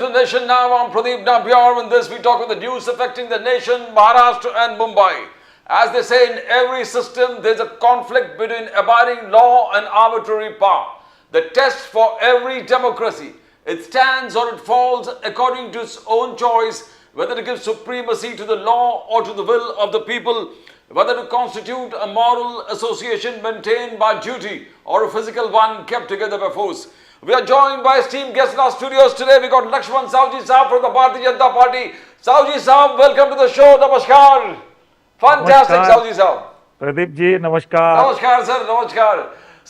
to the nation now. I'm Pradeep Nambiar. In this, we talk about the news affecting the nation, Maharashtra and Mumbai. As they say, in every system, there's a conflict between abiding law and arbitrary power. The test for every democracy. It stands or it falls according to its own choice, whether to give supremacy to the law or to the will of the people, whether to constitute a moral association maintained by duty or a physical one kept together by force. We are joined by esteemed guests in our studios today. We got Lakshman Savji Saab from the Bharatiya Janata Party. Savji Saab, welcome to the show. Namaskar. Fantastic, नमस्कार Savji Saab. Pradeep ji नमस्कार। नमस्कार sir, नमस्कार।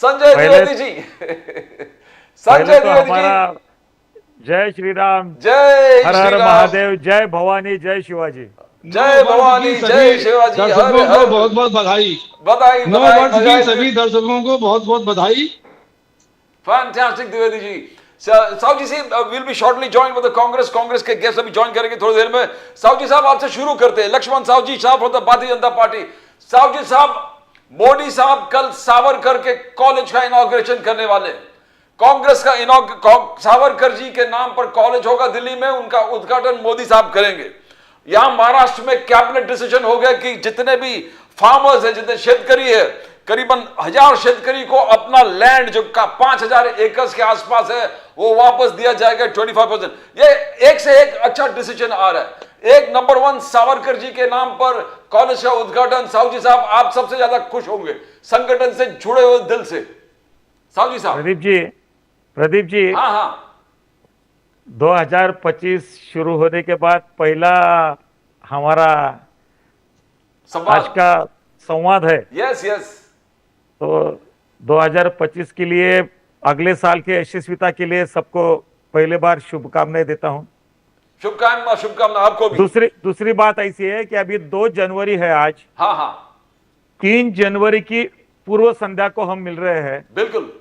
संजय पहले द्विवेदी जी। पहले संजय तो द्विवेदी हमारा जी। जय श्री राम, जय हर श्री हर राम। महादेव, जय भवानी, जय शिवाजी। जय भवानी, जय शिवाजी। हर दर्शकों को हर बहुत बहुत बधाई। बधाई, नव बधाई, वर्ष की बधाई। सभी दर्शकों को बहुत बहुत बधाई। Fantastic, द्विवेदी जी। साहब जी से will be shortly join with the Congress के गेस्ट अभी ज्वाइन करेंगे थोड़ी देर में। साहब जी साहब आपसे शुरू करते हैं। लक्ष्मण साहब जी साहब from the Bharatiya Janata party. साहब जी साहब, मोदी साहब कल सावरकर के कॉलेज का इनॉग्रेशन करने वाले। कांग्रेस का सावरकर जी के नाम पर कॉलेज होगा दिल्ली में, उनका उद्घाटन मोदी साहब करेंगे। यहां महाराष्ट्र में कैबिनेट डिसीजन हो गया कि जितने भी फार्मर्स है, जितने शेतकरी है, करीबन 1000 शेतकरी को अपना लैंड जो 5000 एकर्स के आसपास है वो वापस दिया जाएगा 25%। ये एक से एक अच्छा डिसीजन आ रहा है। एक नंबर 1 सावरकर जी के नाम पर कॉलेज का उद्घाटन। साहू जी साहब, आप सबसे ज्यादा खुश होंगे संगठन से जुड़े हुए दिल से। साहू जी साहब। प्रदीप जी हाँ हाँ 2025 शुरू होने के बाद पहला हमारा आज का संवाद है। Yes yes. तो 2025 के लिए, अगले साल के यशस्विता के लिए सबको पहले बार शुभकामनाएं देता हूं। शुभकामना आपको भी। दूसरी बात ऐसी है कि अभी 2 जनवरी है आज। हाँ हाँ 3 जनवरी की पूर्व संध्या को हम मिल रहे हैं। बिल्कुल।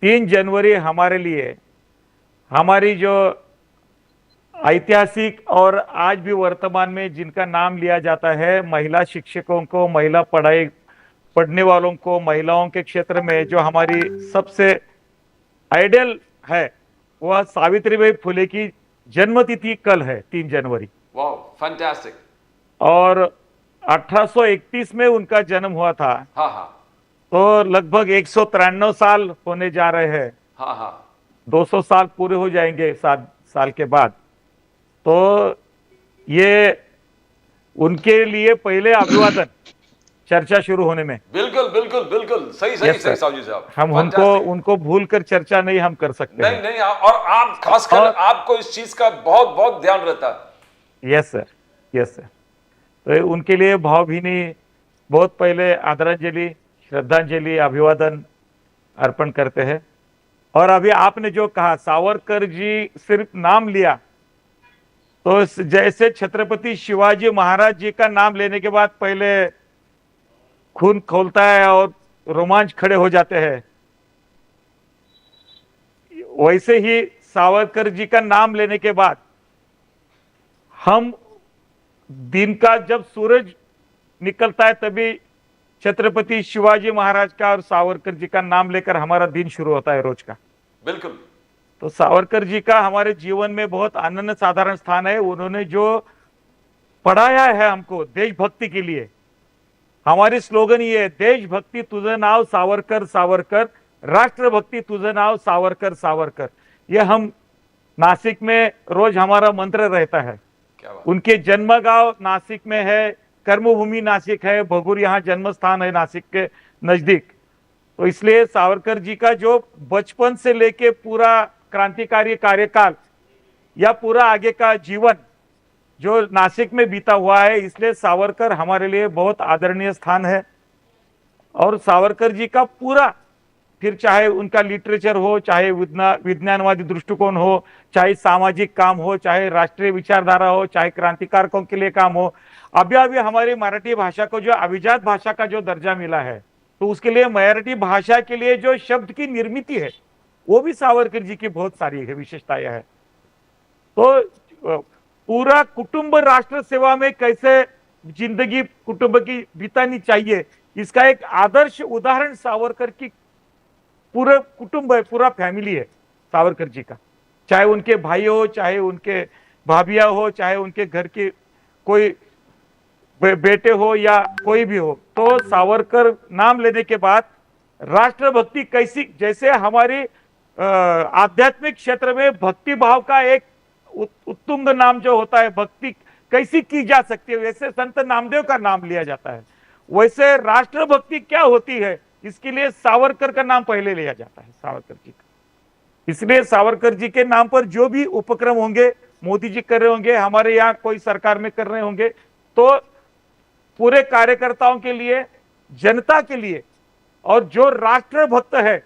3 जनवरी हमारे लिए, हमारी जो ऐतिहासिक और आज भी वर्तमान में जिनका नाम लिया जाता है, महिला शिक्षकों को, महिला पढ़ने वालों को, महिलाओं के क्षेत्र में जो हमारी सबसे आइडियल है, वह सावित्रीबाई फुले की जन्मतिथि कल है 3 जनवरी। वाह, फैंटास्टिक। और 1831 में उनका जन्म हुआ था। हाँ हाँ। तो लगभग 193 साल होने जा रहे हैं। हाँ हाँ 200 साल पूरे हो जाएंगे 7 साल के बाद। तो ये उनके लिए पहले अभिवादन चर्चा शुरू होने में। बिल्कुल बिल्कुल बिल्कुल सही सही सही साहब जी साहब। हम उनको भूल कर चर्चा नहीं हम कर सकते। नहीं नहीं, और आप खासकर आपको इस चीज का बहुत बहुत ध्यान रहता है। Yes sir, yes sir. तो उनके लिए भावभीनी बहुत पहले आदरांजलि, श्रद्धांजलि, अभिवादन अर्पण करते हैं। और अभी आपने जो कहा, सावरकर जी सिर्फ नाम लिया, तो जैसे छत्रपति शिवाजी महाराज जी का नाम लेने के बाद पहले खून खौलता है और रोमांच खड़े हो जाते हैं, वैसे ही सावरकर जी का नाम लेने के बाद हम दिन का जब सूरज निकलता है तभी छत्रपति शिवाजी महाराज का और सावरकर जी का नाम लेकर हमारा दिन शुरू होता है रोज का। बिल्कुल। तो सावरकर जी का हमारे जीवन में बहुत अनन्य साधारण स्थान है। उन्होंने जो पढ़ाया है हमको देशभक्ति के लिए, हमारी स्लोगन ये है, देशभक्ति तुझं नाव सावरकर सावरकर, राष्ट्रभक्ति तुझं नाव सावरकर सावरकर। ये हम नासिक में रोज हमारा मंत्र रहता है। उनके जन्मगांव नासिक में है, कर्मभूमि नासिक है, भगूर यहाँ जन्म स्थान है नासिक के नजदीक। तो इसलिए सावरकर जी का जो बचपन से लेके पूरा क्रांतिकारी कार्यकाल या पूरा आगे का जीवन जो नासिक में बीता हुआ है, इसलिए सावरकर हमारे लिए बहुत आदरणीय स्थान है। और सावरकर जी का पूरा, फिर चाहे उनका लिटरेचर हो, चाहे विज्ञानवादी दृष्टिकोण हो, चाहे सामाजिक काम हो, चाहे राष्ट्रीय विचारधारा हो, चाहे क्रांतिकारकों के लिए काम हो, अभी हमारी मराठी भाषा को जो अभिजात भाषा का जो दर्जा मिला है, तो उसके लिए मराठी भाषा के लिए जो शब्द की निर्मिति है वो भी सावरकर जी की बहुत सारी है, विशेषताएं है। तो पूरा कुटुंब राष्ट्र सेवा में कैसे जिंदगी कुटुंब की बितानी चाहिए, इसका एक आदर्श उदाहरण सावरकर की पूरा कुटुंब है, पूरा फैमिली है सावरकर जी का। चाहे उनके भाई हो, चाहे उनके भाभियां हो, चाहे उनके घर की कोई बेटे हो या कोई भी हो। तो सावरकर नाम लेने के बाद राष्ट्रभक्ति कैसी, जैसे हमारी आध्यात्मिक क्षेत्र में भक्ति भाव का एक उत्तुंग नाम जो होता है, भक्ति कैसी की जा सकती है, वैसे संत नामदेव का नाम लिया जाता है। वैसे राष्ट्रभक्ति क्या होती है, इसके लिए सावरकर का नाम पहले लिया जाता है, सावरकर जी का। इसलिए सावरकर जी के नाम पर जो भी उपक्रम होंगे, मोदी जी कर रहे होंगे, हमारे यहाँ कोई सरकार में कर रहे होंगे, तो पूरे कार्यकर्ताओं के लिए, जनता के लिए, और जो राष्ट्रभक्त है,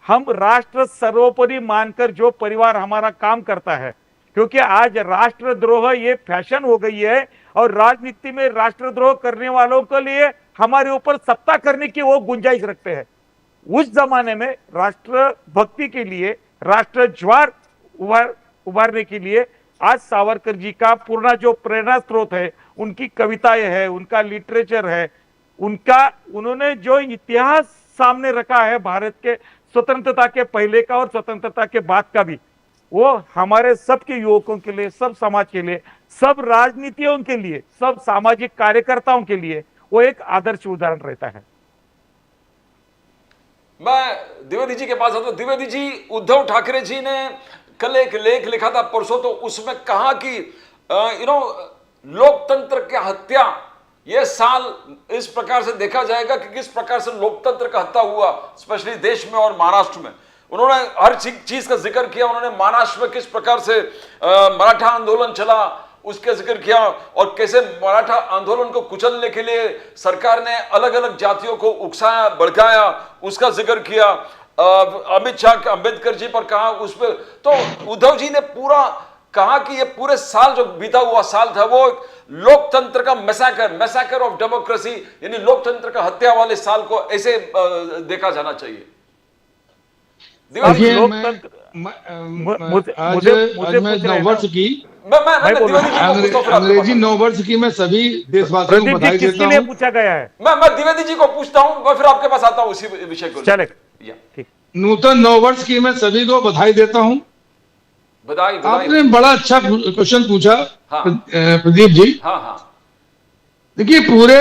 हम राष्ट्र सर्वोपरि मानकर जो परिवार हमारा काम करता है, क्योंकि आज राष्ट्रद्रोह ये फैशन हो गई है, और राजनीति में राष्ट्रद्रोह करने वालों के लिए हमारे ऊपर सत्ता करने की वो गुंजाइश रखते हैं। उस जमाने में राष्ट्र भक्ति के लिए, राष्ट्र ज्वार उभारने के लिए आज सावरकर जी का पूर्ण जो प्रेरणा स्रोत है, उनकी कविताएं है, उनका लिटरेचर है, उन्होंने जो इतिहास सामने रखा है भारत के स्वतंत्रता के पहले का और स्वतंत्रता के बाद का भी, वो हमारे सबके युवकों के लिए, सब समाज के लिए, सब राजनीतियों के लिए, सब सामाजिक कार्यकर्ताओं के लिए वो एक आदर्श उदाहरण रहता है। मैं द्विवेदी जी के पास आता हूं। द्विवेदी जी, उद्धव ठाकरे जी ने कल एक लेख लिखा था परसों, तो उसमें कहा कि लोकतंत्र की हत्या, यह साल इस प्रकार से देखा जाएगा कि किस प्रकार से लोकतंत्र का हत्या हुआ, स्पेशली देश में और महाराष्ट्र में। उन्होंने हर चीज का जिक्र किया। उन्होंने महाराष्ट्र में किस प्रकार से मराठा आंदोलन चला उसका जिक्र किया, और कैसे मराठा आंदोलन को कुचलने के लिए सरकार ने अलग अलग जातियों को उकसाया, भड़काया, उसका जिक्र किया। अमित शाह अंबेडकर जी पर कहा उस पर। तो उद्धव जी ने पूरा कहा कि ये पूरे साल जो बीता हुआ साल था वो लोकतंत्र का मैसाकर ऑफ डेमोक्रेसी, यानी लोकतंत्र का हत्या वाले साल को ऐसे देखा जाना चाहिए। अंग्रेजी नववर्ष की मैं सभी देशवासियों को बधाई देता हूँ। पूछा गया है, मैं द्विवेदी जी को पूछता हूँ, मैं फिर आपके पास आता हूँ उसी विषय को। चले, नूतन नववर्ष की मैं सभी को बधाई देता हूँ। बधाई। आपने बड़ा अच्छा क्वेश्चन पूछा। हाँ। प्रदीप जी। हाँ हाँ। देखिए, पूरे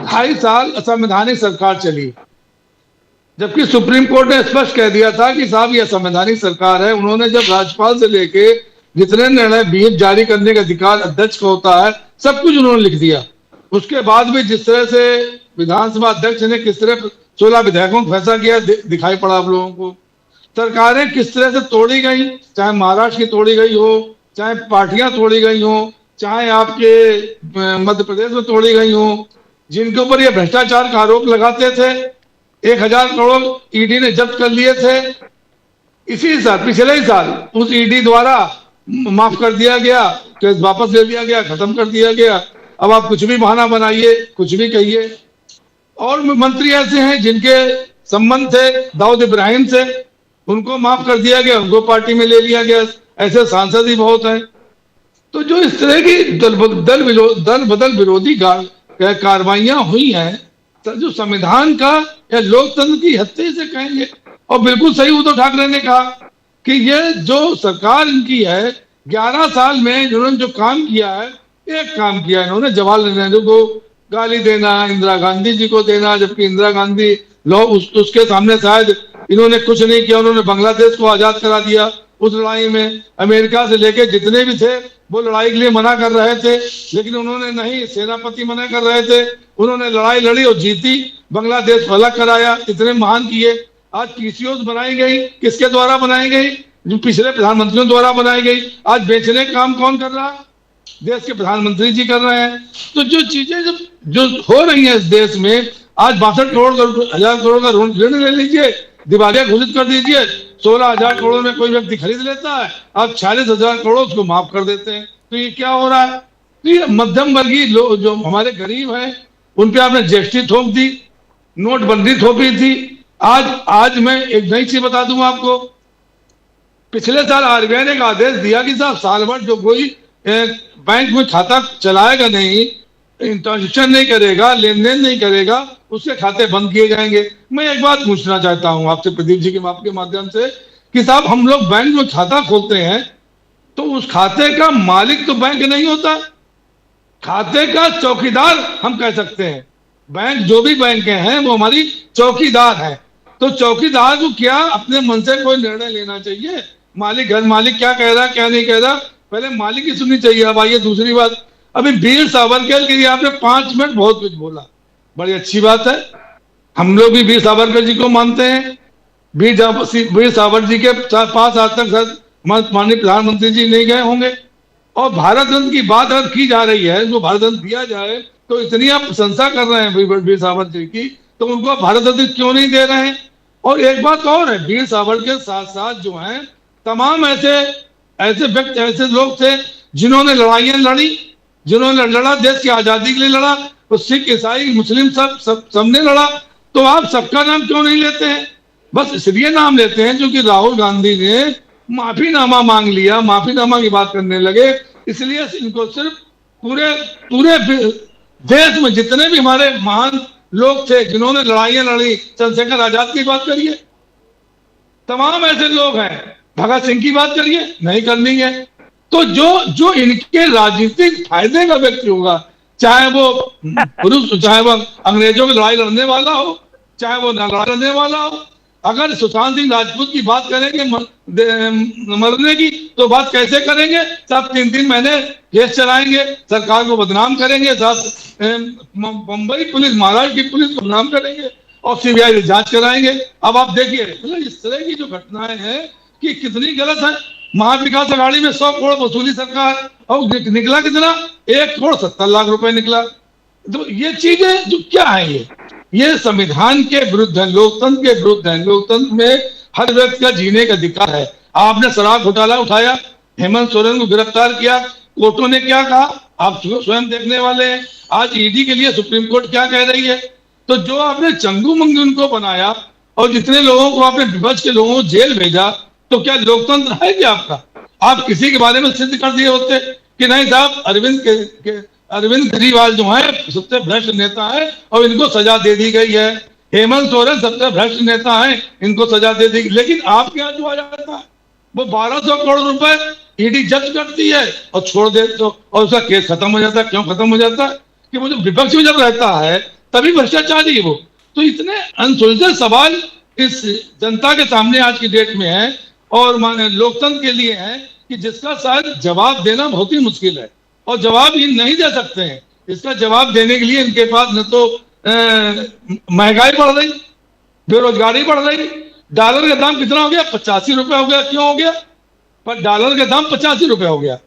2.5 साल असंवैधानिक सरकार चली, जबकि सुप्रीम कोर्ट ने स्पष्ट कह दिया था कि साहब ये संवैधानिक सरकार है। उन्होंने जब राज्यपाल से लेके जितने निर्णय व्हिप जारी करने का अधिकार अध्यक्ष को होता है, सब कुछ उन्होंने लिख दिया। उसके बाद भी जिस तरह से विधानसभा अध्यक्ष ने किस तरह 16 विधेयकों का फैसला किया, दिखाई पड़ा आप लोगों को। सरकारें किस तरह से तोड़ी गई, चाहे महाराष्ट्र की तोड़ी गई हो, चाहे पार्टियां तोड़ी गई हो, चाहे आपके मध्य प्रदेश में तोड़ी गई हो, जिनके ऊपर ये भ्रष्टाचार का आरोप लगाते थे। 1000 करोड़ ईडी ने जब्त कर लिए थे इसी साल, पिछले ही साल। उस ईडी द्वारा माफ कर दिया गया, केस वापस ले लिया गया, खत्म कर दिया गया। अब आप कुछ भी बहाना बनाइए, कुछ भी कहिए। और मंत्री ऐसे हैं जिनके संबंध थे दाऊद इब्राहिम से, उनको माफ कर दिया गया, उनको पार्टी में ले लिया गया। ऐसे सांसद ही बहुत हैं। तो जो इस तरह की दल बदल विरोधी कार्रवाइयां हुई हैं, तो जो संविधान का या लोकतंत्र की हत्या से कहेंगे। और बिल्कुल सही उद्धव ठाकरे ने कहा कि ये जो सरकार इनकी है, 11 साल में इन्होंने जो काम किया है, एक काम किया इन्होंने, जवाहरलाल नेहरू को गाली देना, इंदिरा गांधी जी को देना, जबकि इंदिरा गांधी उसके सामने शायद इन्होंने कुछ नहीं किया। उन्होंने बांग्लादेश को आजाद करा दिया उस लड़ाई में। अमेरिका से लेके जितने भी थे वो लड़ाई के लिए मना कर रहे थे, लेकिन उन्होंने नहीं, सेनापति मना कर रहे थे। उन्होंने लड़ाई लड़ी और जीती, बांग्लादेश को अलग कराया, इतने महान किए। आज पीसीओस बनाई गई, किसके द्वारा बनाई गई? जो पिछले प्रधानमंत्रियों द्वारा बनाई गई। आज बेचने का काम कौन कर रहा है? देश के प्रधानमंत्री जी कर रहे हैं। तो जो चीजें जो हो रही हैं इस देश में, आज 62 करोड़ का ऋण ले लीजिए, दिवालिया घोषित कर दीजिए। 16,000 करोड़ में कोई व्यक्ति खरीद लेता है, आप 40,000 करोड़ उसको माफ कर देते हैं। तो ये क्या हो रहा है? तो ये मध्यम वर्गीय लोग जो हमारे गरीब हैं, उन पे आपने जीएसटी थोप दी, नोटबंदी थोपी थी। आज मैं एक नई चीज बता दूं आपको। पिछले साल आरबीआई ने एक आदेश दिया कि साहब साल भर जो कोई बैंक में खाता चलाएगा नहीं, ट्रांजेक्शन नहीं करेगा, लेन देन नहीं करेगा, उसके खाते बंद किए जाएंगे। मैं एक बात पूछना चाहता हूं आपसे प्रदीप जी के आपके माध्यम से कि साहब हम लोग बैंक में खाता खोलते हैं तो उस खाते का मालिक तो बैंक नहीं होता, खाते का चौकीदार हम कह सकते हैं। बैंक जो भी बैंक हैं वो हमारी चौकीदार है। तो चौकीदार को क्या अपने मन से कोई निर्णय लेना चाहिए? मालिक, घर मालिक क्या कह रहा है क्या नहीं कह रहा, पहले मालिक की सुननी चाहिए। अब आइए दूसरी बात, अभी वीर सावरकर के लिए आपने 5 मिनट बहुत कुछ बोला, बड़ी अच्छी बात है। हम लोग भी वीर सावरकर जी को मानते हैं। वीर सावरकर जी के पास आज तक सर माननीय प्रधानमंत्री जी नहीं गए होंगे। और भारत रत्न की बात अगर की जा रही है, जो भारत रत्न दिया जाए, तो इतनी आप प्रशंसा कर रहे हैं वीर सावरकर जी की, तो उनको भारत रत्न क्यों नहीं दे रहे हैं? और एक बात और है, वीर सावरकर के साथ साथ जो हैं तमाम ऐसे ऐसे व्यक्ति, ऐसे लोग थे जिन्होंने लड़ाइयां लड़ी, जिन्होंने लड़ा, देश की आजादी के लिए लड़ा, तो सिख ईसाई मुस्लिम सबने लड़ा। तो आप सबका नाम क्यों नहीं लेते हैं? बस इसलिए नाम लेते हैं क्योंकि राहुल गांधी ने माफीनामा मांग लिया, माफीनामा की बात करने लगे, इसलिए इनको सिर्फ पूरे पूरे देश में जितने भी हमारे महान लोग थे जिन्होंने लड़ाइयां लड़ी, चंद्रशेखर आजाद की बात करिए, तमाम ऐसे लोग हैं, भगत सिंह की बात करिए, नहीं करनी है। तो जो जो इनके राजनीतिक फायदे का व्यक्ति होगा, चाहे वो पुरुष, चाहे वो अंग्रेजों की लड़ाई लड़ने वाला हो, चाहे वो लड़ाई लड़ने वाला हो, अगर सुशांत सिंह राजपूत की बात करेंगे मरने की, तो बात कैसे करेंगे? सब 3-3 महीने केस चलाएंगे, सरकार को बदनाम करेंगे, सब मुंबई पुलिस, महाराष्ट्र की पुलिस को बदनाम करेंगे और सीबीआई जांच कराएंगे। अब आप देखिए मतलब इस तरह की जो घटनाएं हैं कि कितनी गलत है। महाविकास अघाड़ी में 100 करोड़ वसूली सरकार, और निकला कितना? 1,70,00,000 रुपए निकला। तो ये चीजें जो क्या है, ये संविधान के विरुद्ध है, लोकतंत्र के विरुद्ध है। लोकतंत्र में हर व्यक्ति का जीने का अधिकार है। आपने शराब घोटाला उठाया, हेमंत सोरेन को गिरफ्तार किया, कोर्टों ने क्या कहा आप स्वयं देखने वाले हैं। आज ईडी के लिए सुप्रीम कोर्ट क्या कह रही है। तो जो आपने चंगू मंगू उनको बनाया और जितने लोगों को आपने विपक्ष के लोगों को जेल भेजा, तो क्या लोकतंत्र है क्या आपका? आप किसी के बारे में सिद्ध कर दिए होते कि नहीं साहब अरविंद केजरीवाल जो है सबसे भ्रष्ट नेता है और इनको सजा दे दी गई है, हेमंत सोरेन सबसे भ्रष्ट नेता है, इनको सजा दे दी। लेकिन आपके यहाँ जो आ जाता है वो 1200 करोड़ रुपए ईडी जब्त करती है और छोड़ दे, तो और उसका केस खत्म हो जाता है। क्यों खत्म हो जाता है? कि वो जो विपक्ष में जब रहता है तभी भ्रष्टाचारी है वो। तो इतने अनसुलझे सवाल इस जनता के सामने आज की डेट में है और लोकतंत्र के लिए है कि जिसका शायद जवाब देना बहुत ही मुश्किल है और जवाब ये नहीं दे सकते हैं। इसका जवाब देने के लिए इनके पास न तो महंगाई बढ़ रही, बेरोजगारी बढ़ रही, डॉलर का दाम कितना हो गया? 85 रुपए हो गया। क्यों हो गया? पर डॉलर का दाम 85 रुपए हो गया।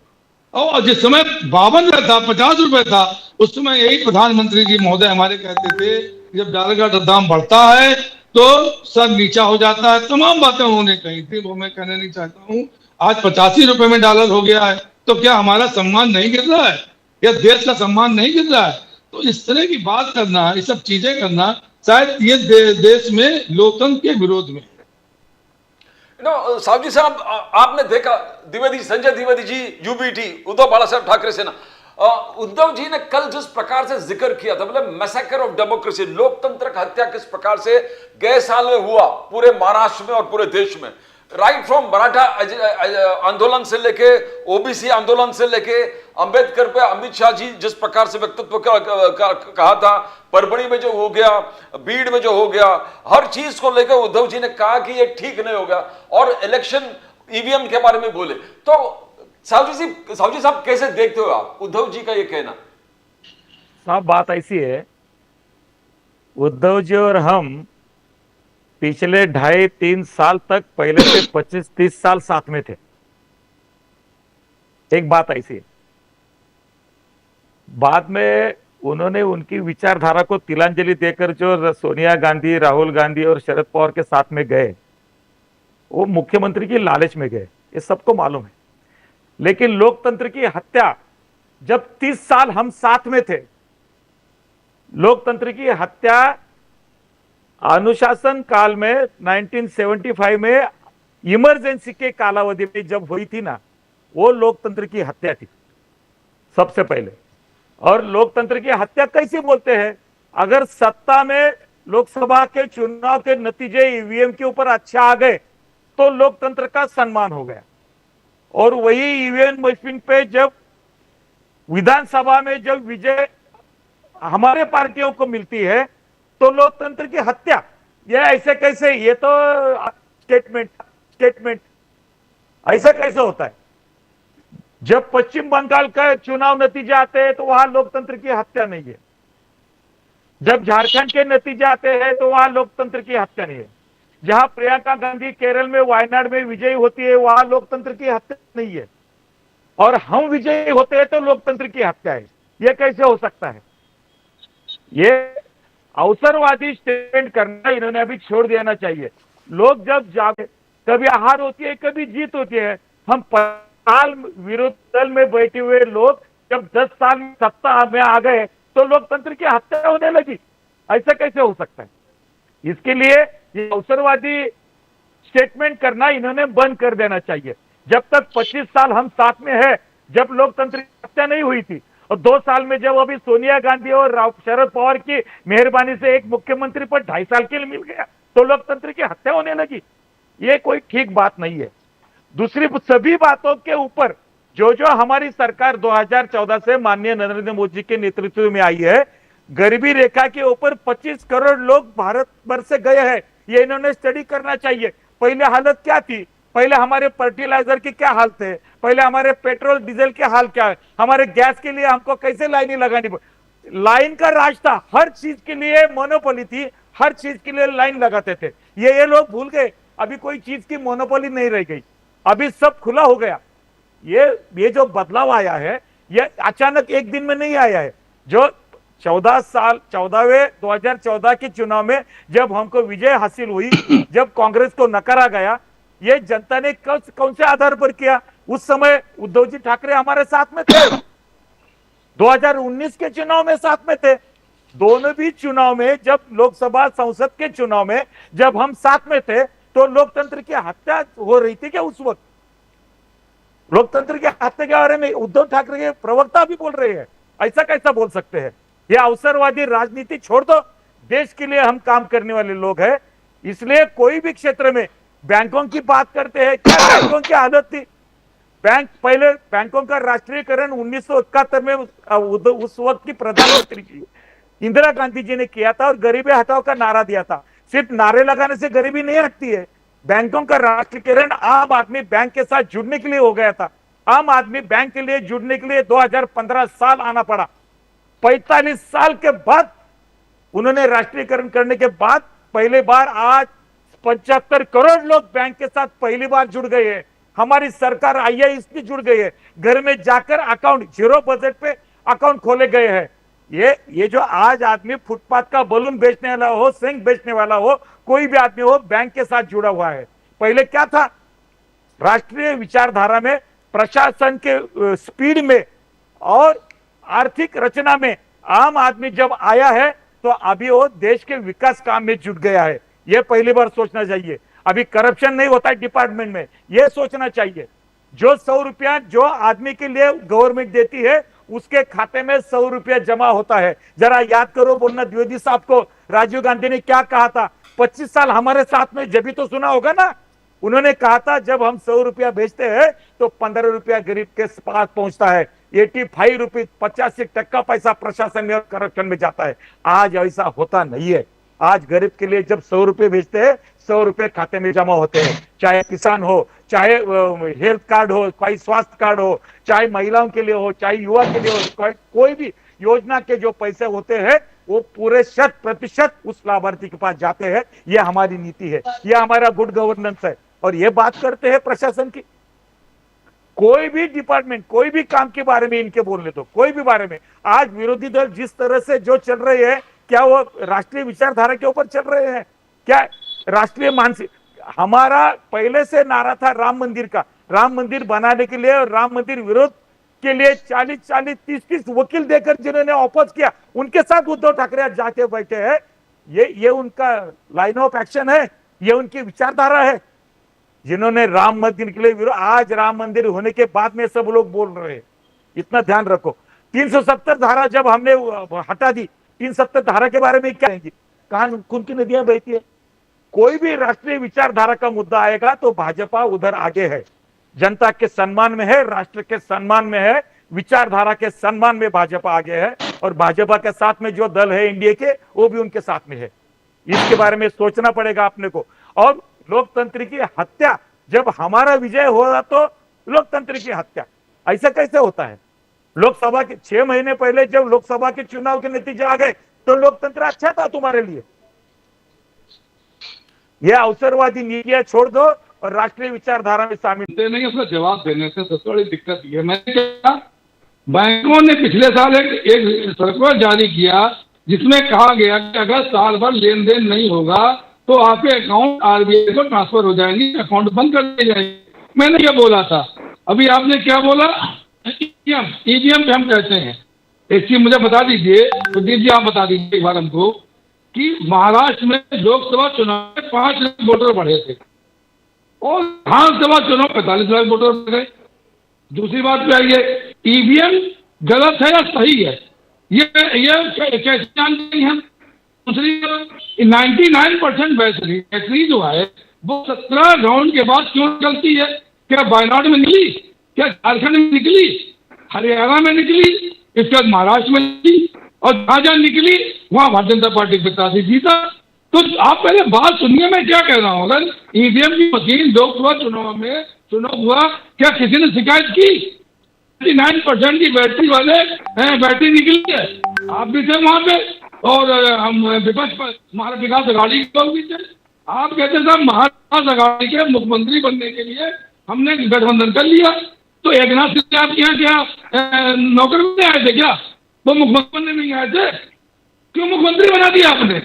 और जिस समय 52 रुपए था, 50 रुपए था, उस समय यही प्रधानमंत्री जी महोदय हमारे कहते थे जब डॉलर का दाम बढ़ता है तो सब नीचा हो जाता है। तमाम बातें उन्होंने कही थी, वो मैं कहना नहीं चाहता हूँ। आज 85 रुपए में डॉलर हो गया है, तो क्या हमारा सम्मान नहीं गिर रहा है या देश का सम्मान नहीं गिर रहा है? तो इस तरह की बात करना, ये सब चीजें करना शायद ये देश में लोकतंत्र के विरोध में। साहब जी साहब, आपने देखा द्विवेदी, संजय द्विवेदी जी, यूबीटी, उद्धव बाला साहब ठाकरे सेना, उद्धव जी ने कल जिस प्रकार से जिक्र किया था, मतलब मैसेकर ऑफ डेमोक्रेसी, लोकतंत्र का हत्या किस प्रकार से गए साल में हुआ पूरे महाराष्ट्र में और पूरे देश में, राइट फ्रॉम मराठा आंदोलन से लेके ओबीसी आंदोलन से लेके अंबेडकर पे अमित शाह जी जिस प्रकार से व्यक्तित्व कहा था, परभणी में जो हो गया, बीड़ में जो हो गया, हर चीज को लेकर उद्धव जी ने कहा कि ये ठीक नहीं होगा और इलेक्शन ईवीएम के बारे में बोले। तो साहब जी साहब कैसे देखते हो आप उद्धव जी का ये कहना? साहब बात ऐसी है, उद्धव जी और हम पिछले 2.5-3 साल तक पहले से 25-30 साल साथ में थे। एक बात ऐसी है, बाद में उन्होंने उनकी विचारधारा को तिलांजलि देकर जो सोनिया गांधी, राहुल गांधी और शरद पवार के साथ में गए, वो मुख्यमंत्री की लालच में गए, ये सबको मालूम है। लेकिन लोकतंत्र की हत्या, जब 30 साल हम साथ में थे, लोकतंत्र की हत्या अनुशासन काल में 1975 में इमरजेंसी के कालावधि में जब हुई थी ना, वो लोकतंत्र की हत्या थी सबसे पहले। और लोकतंत्र की हत्या कैसे बोलते हैं? अगर सत्ता में लोकसभा के चुनाव के नतीजे ईवीएम के ऊपर अच्छे आ गए तो लोकतंत्र का सम्मान हो गया। और वही ईवीएम मशीन पे जब विधानसभा में जब विजय हमारे पार्टियों को मिलती है तो लोकतंत्र की हत्या। ये ऐसे कैसे, ये तो स्टेटमेंट ऐसा कैसे होता है? जब पश्चिम बंगाल का चुनाव नतीजे आते हैं तो वहां लोकतंत्र की हत्या नहीं है, जब झारखंड के नतीजे आते हैं तो वहां लोकतंत्र की हत्या नहीं है, जहां प्रियंका गांधी केरल में वायनाड में विजयी होती है वहां लोकतंत्र की हत्या नहीं है, और हम विजयी होते हैं तो लोकतंत्र की हत्या है। यह कैसे हो सकता है? ये अवसरवादी स्टेटमेंट करना इन्होंने अभी छोड़ देना चाहिए। लोग जब जागे, कभी हार होती है कभी जीत होती है। हम साल विरोध दल में बैठे हुए लोग जब 10 साल सत्ता में आ गए तो लोकतंत्र की हत्या होने लगी। ऐसा कैसे हो सकता है? इसके लिए ये अवसरवादी स्टेटमेंट करना इन्होंने बंद कर देना चाहिए। जब तक 25 साल हम साथ में है, जब लोकतंत्र की हत्या नहीं हुई थी, और 2 साल में जब अभी सोनिया गांधी और शरद पवार की मेहरबानी से एक मुख्यमंत्री पर 2.5 साल के लिए मिल गया तो लोकतंत्र की हत्या होने लगी। ये कोई ठीक बात नहीं है। दूसरी सभी बातों के ऊपर जो हमारी सरकार 2014 से माननीय नरेंद्र मोदी के नेतृत्व में आई है, गरीबी रेखा के ऊपर 25 करोड़ लोग भारत भर से गए हैं। ये इन्होंने स्टडी करना चाहिए। पहले हालत क्या थी, पहले हमारे फर्टिलाइजर के क्या हाल थे, पहले हमारे पेट्रोल डीजल के हाल क्या है, हमारे गैस के लिए हमको कैसे लाइनें लगानी पड़ी। लाइन का राज था, हर चीज के लिए मोनोपोली थी, हर चीज के लिए लाइन लगाते थे। ये लोग भूल गए। अभी कोई चीज की मोनोपोली नहीं रह गई, अभी सब खुला हो गया। ये जो बदलाव आया है ये अचानक एक दिन में नहीं आया है। जो 2014 के चुनाव में जब हमको विजय हासिल हुई, जब कांग्रेस को नकारा गया, ये जनता ने कौन से आधार पर किया? उस समय उद्धव जी ठाकरे हमारे साथ में थे, 2019 के चुनाव में साथ में थे। दोनों भी चुनाव में, जब लोकसभा संसद के चुनाव में जब हम साथ में थे तो लोकतंत्र की हत्या हो रही थी क्या? उस वक्त लोकतंत्र की हत्या के बारे में उद्धव ठाकरे के प्रवक्ता भी बोल रहे हैं। ऐसा कैसा बोल सकते हैं? ये अवसरवादी राजनीति छोड़ दो। देश के लिए हम काम करने वाले लोग हैं, इसलिए कोई भी क्षेत्र में बैंकों की बात करते हैं। क्या बैंकों की हालत थी? पहले बैंकों का राष्ट्रीयकरण 1971 में उस वक्त की प्रधानमंत्री इंदिरा गांधी जी ने किया था और गरीबी हटाओ का नारा दिया था। सिर्फ नारे लगाने से गरीबी नहीं हटती है। बैंकों का राष्ट्रीयकरण आम आदमी बैंक के साथ जुड़ने के लिए हो गया था। आम आदमी बैंक के लिए जुड़ने के लिए 2015 साल आना पड़ा। 45 साल के बाद उन्होंने राष्ट्रीयकरण करने के बाद पहली बार आज 75 करोड़ लोग बैंक के साथ पहली बार जुड़ गए हैं। हमारी सरकार आई है इसलिए जुड़ गई है। घर में जाकर अकाउंट, जीरो बजट पे अकाउंट खोले गए हैं। ये जो आज आदमी फुटपाथ का बलून बेचने वाला हो, सिंह बेचने वाला हो, कोई भी आदमी हो, बैंक के साथ जुड़ा हुआ है। पहले क्या था? राष्ट्रीय विचारधारा में, प्रशासन के स्पीड में और आर्थिक रचना में आम आदमी जब आया है तो अभी वो देश के विकास काम में जुट गया है। यह पहली बार सोचना चाहिए। अभी करप्शन नहीं होता है डिपार्टमेंट में, यह सोचना चाहिए। जो 100 रुपया जो आदमी के लिए गवर्नमेंट देती है उसके खाते में 100 रुपया जमा होता है। जरा याद करो बोलना द्विवेदी साहब को राजीव गांधी ने क्या कहा था? 25 साल हमारे साथ में, जब भी तो सुना होगा ना। उन्होंने कहा था जब हम 100 रुपया भेजते हैं तो 15 रुपया गरीब के पास पहुंचता है। 85 रुपये, 85% पैसा प्रशासन में और करप्शन में जाता है। आज ऐसा होता नहीं है। आज गरीब के लिए जब 100 रुपये भेजते हैं 100 रुपये खाते में जमा होते हैं। चाहे किसान हो, चाहे हेल्थ कार्ड हो, कोई स्वास्थ्य कार्ड हो, चाहे महिलाओं के लिए हो, चाहे युवा के लिए हो, कोई भी योजना के जो पैसे होते हैं वो पूरे 100% उस लाभार्थी के पास जाते हैं। ये हमारी नीति है, ये हमारा गुड गवर्नेंस है। और ये बात करते हैं प्रशासन की, कोई भी डिपार्टमेंट, कोई भी काम के बारे में इनके बोलने दो, कोई भी बारे में। आज विरोधी दल जिस तरह से जो चल रहे हैं, क्या वो राष्ट्रीय विचारधारा के ऊपर चल रहे हैं? क्या राष्ट्रीय मानसिक? हमारा पहले से नारा था राम मंदिर का। राम मंदिर बनाने के लिए और राम मंदिर विरोध के लिए 40-40, 30-30 वकील देकर जिन्होंने ऑपोज किया, उनके साथ उद्धव ठाकरे आज जाके बैठे हैं। ये उनका लाइन ऑफ एक्शन है, ये उनकी विचारधारा है। जिन्होंने राम मंदिर के लिए विरोध, आज राम मंदिर होने के बाद में सब लोग बोल रहे हैं। इतना ध्यान रखो। 370 धारा जब हमने हटा दी, 370 धारा के बारे में क्या कहेंगे? कहां खून की नदियां बहती है? कोई भी राष्ट्रीय विचारधारा का मुद्दा आएगा तो भाजपा उधर आगे है, जनता के सम्मान में है, राष्ट्र के सम्मान में है, विचारधारा के सम्मान में भाजपा आगे है। और भाजपा के साथ में जो दल है एनडीए के, वो भी उनके साथ में है। इसके बारे में सोचना पड़ेगा अपने को। और लोकतंत्र की हत्या, जब हमारा विजय होगा तो लोकतंत्र की हत्या, ऐसा कैसे होता है? लोकसभा के 6 महीने पहले जब लोकसभा के चुनाव के नतीजे आ गए तो लोकतंत्र अच्छा था तुम्हारे लिए। यह अवसरवादी नीतियां छोड़ दो और राष्ट्रीय विचारधारा में शामिल नहीं। उसका जवाब देने से सबसे बड़ी दिक्कत ये है, मैंने कहा बैंकों ने पिछले साल एक सर्कुलर जारी किया जिसमें कहा गया कि अगर साल भर लेन देन नहीं होगा तो आपके अकाउंट आरबीआई को ट्रांसफर हो जाएंगे, अकाउंट बंद कर दिए जाएंगे। मैंने क्या बोला था, अभी आपने क्या बोला? ईवीएम पे हम कहते हैं। एक चीज मुझे बता दीजिए प्रदीप जी, आप बता दीजिए एक बार हमको कि महाराष्ट्र में लोकसभा चुनाव में 5 लाख वोटर बढ़े थे और विधानसभा चुनाव 45 लाख वोटर बढ़ गए। दूसरी बात पे आइए, ईवीएम गलत है या सही है, ये कैसे जानते हैं हम? दूसरी 99% बैटरी जो है वो 17 राउंड के बाद क्यों निकलती है? क्या वायनाड में निकली, क्या झारखंड में निकली, हरियाणा में निकली, इसके बाद महाराष्ट्र में निकली, और जहां जहां निकली वहां भारतीय जनता पार्टी के प्रत्याशी जीता। तो आप पहले बात सुनिए, मैं क्या कह रहा हूं। अगर ईवीएम की मशीन लोकसभा चुनाव में चुनाव हुआ, क्या किसी ने शिकायत की? 99% की बैटरी वाले बैटरी निकली है, आप भी थे वहां पे, और हम विपक्ष पर महाराष्ट्र विकास अघाड़ी के लोग भी थे। आप कहते साहब महाराष्ट्र अघाड़ी के मुख्यमंत्री बनने के लिए हमने गठबंधन कर लिया, तो एकनाथ शिंदे आपके यहाँ क्या नौकर में आए थे क्या? वो मुख्यमंत्री बनने नहीं आए थे? क्यों मुख्यमंत्री बना दिया आपने?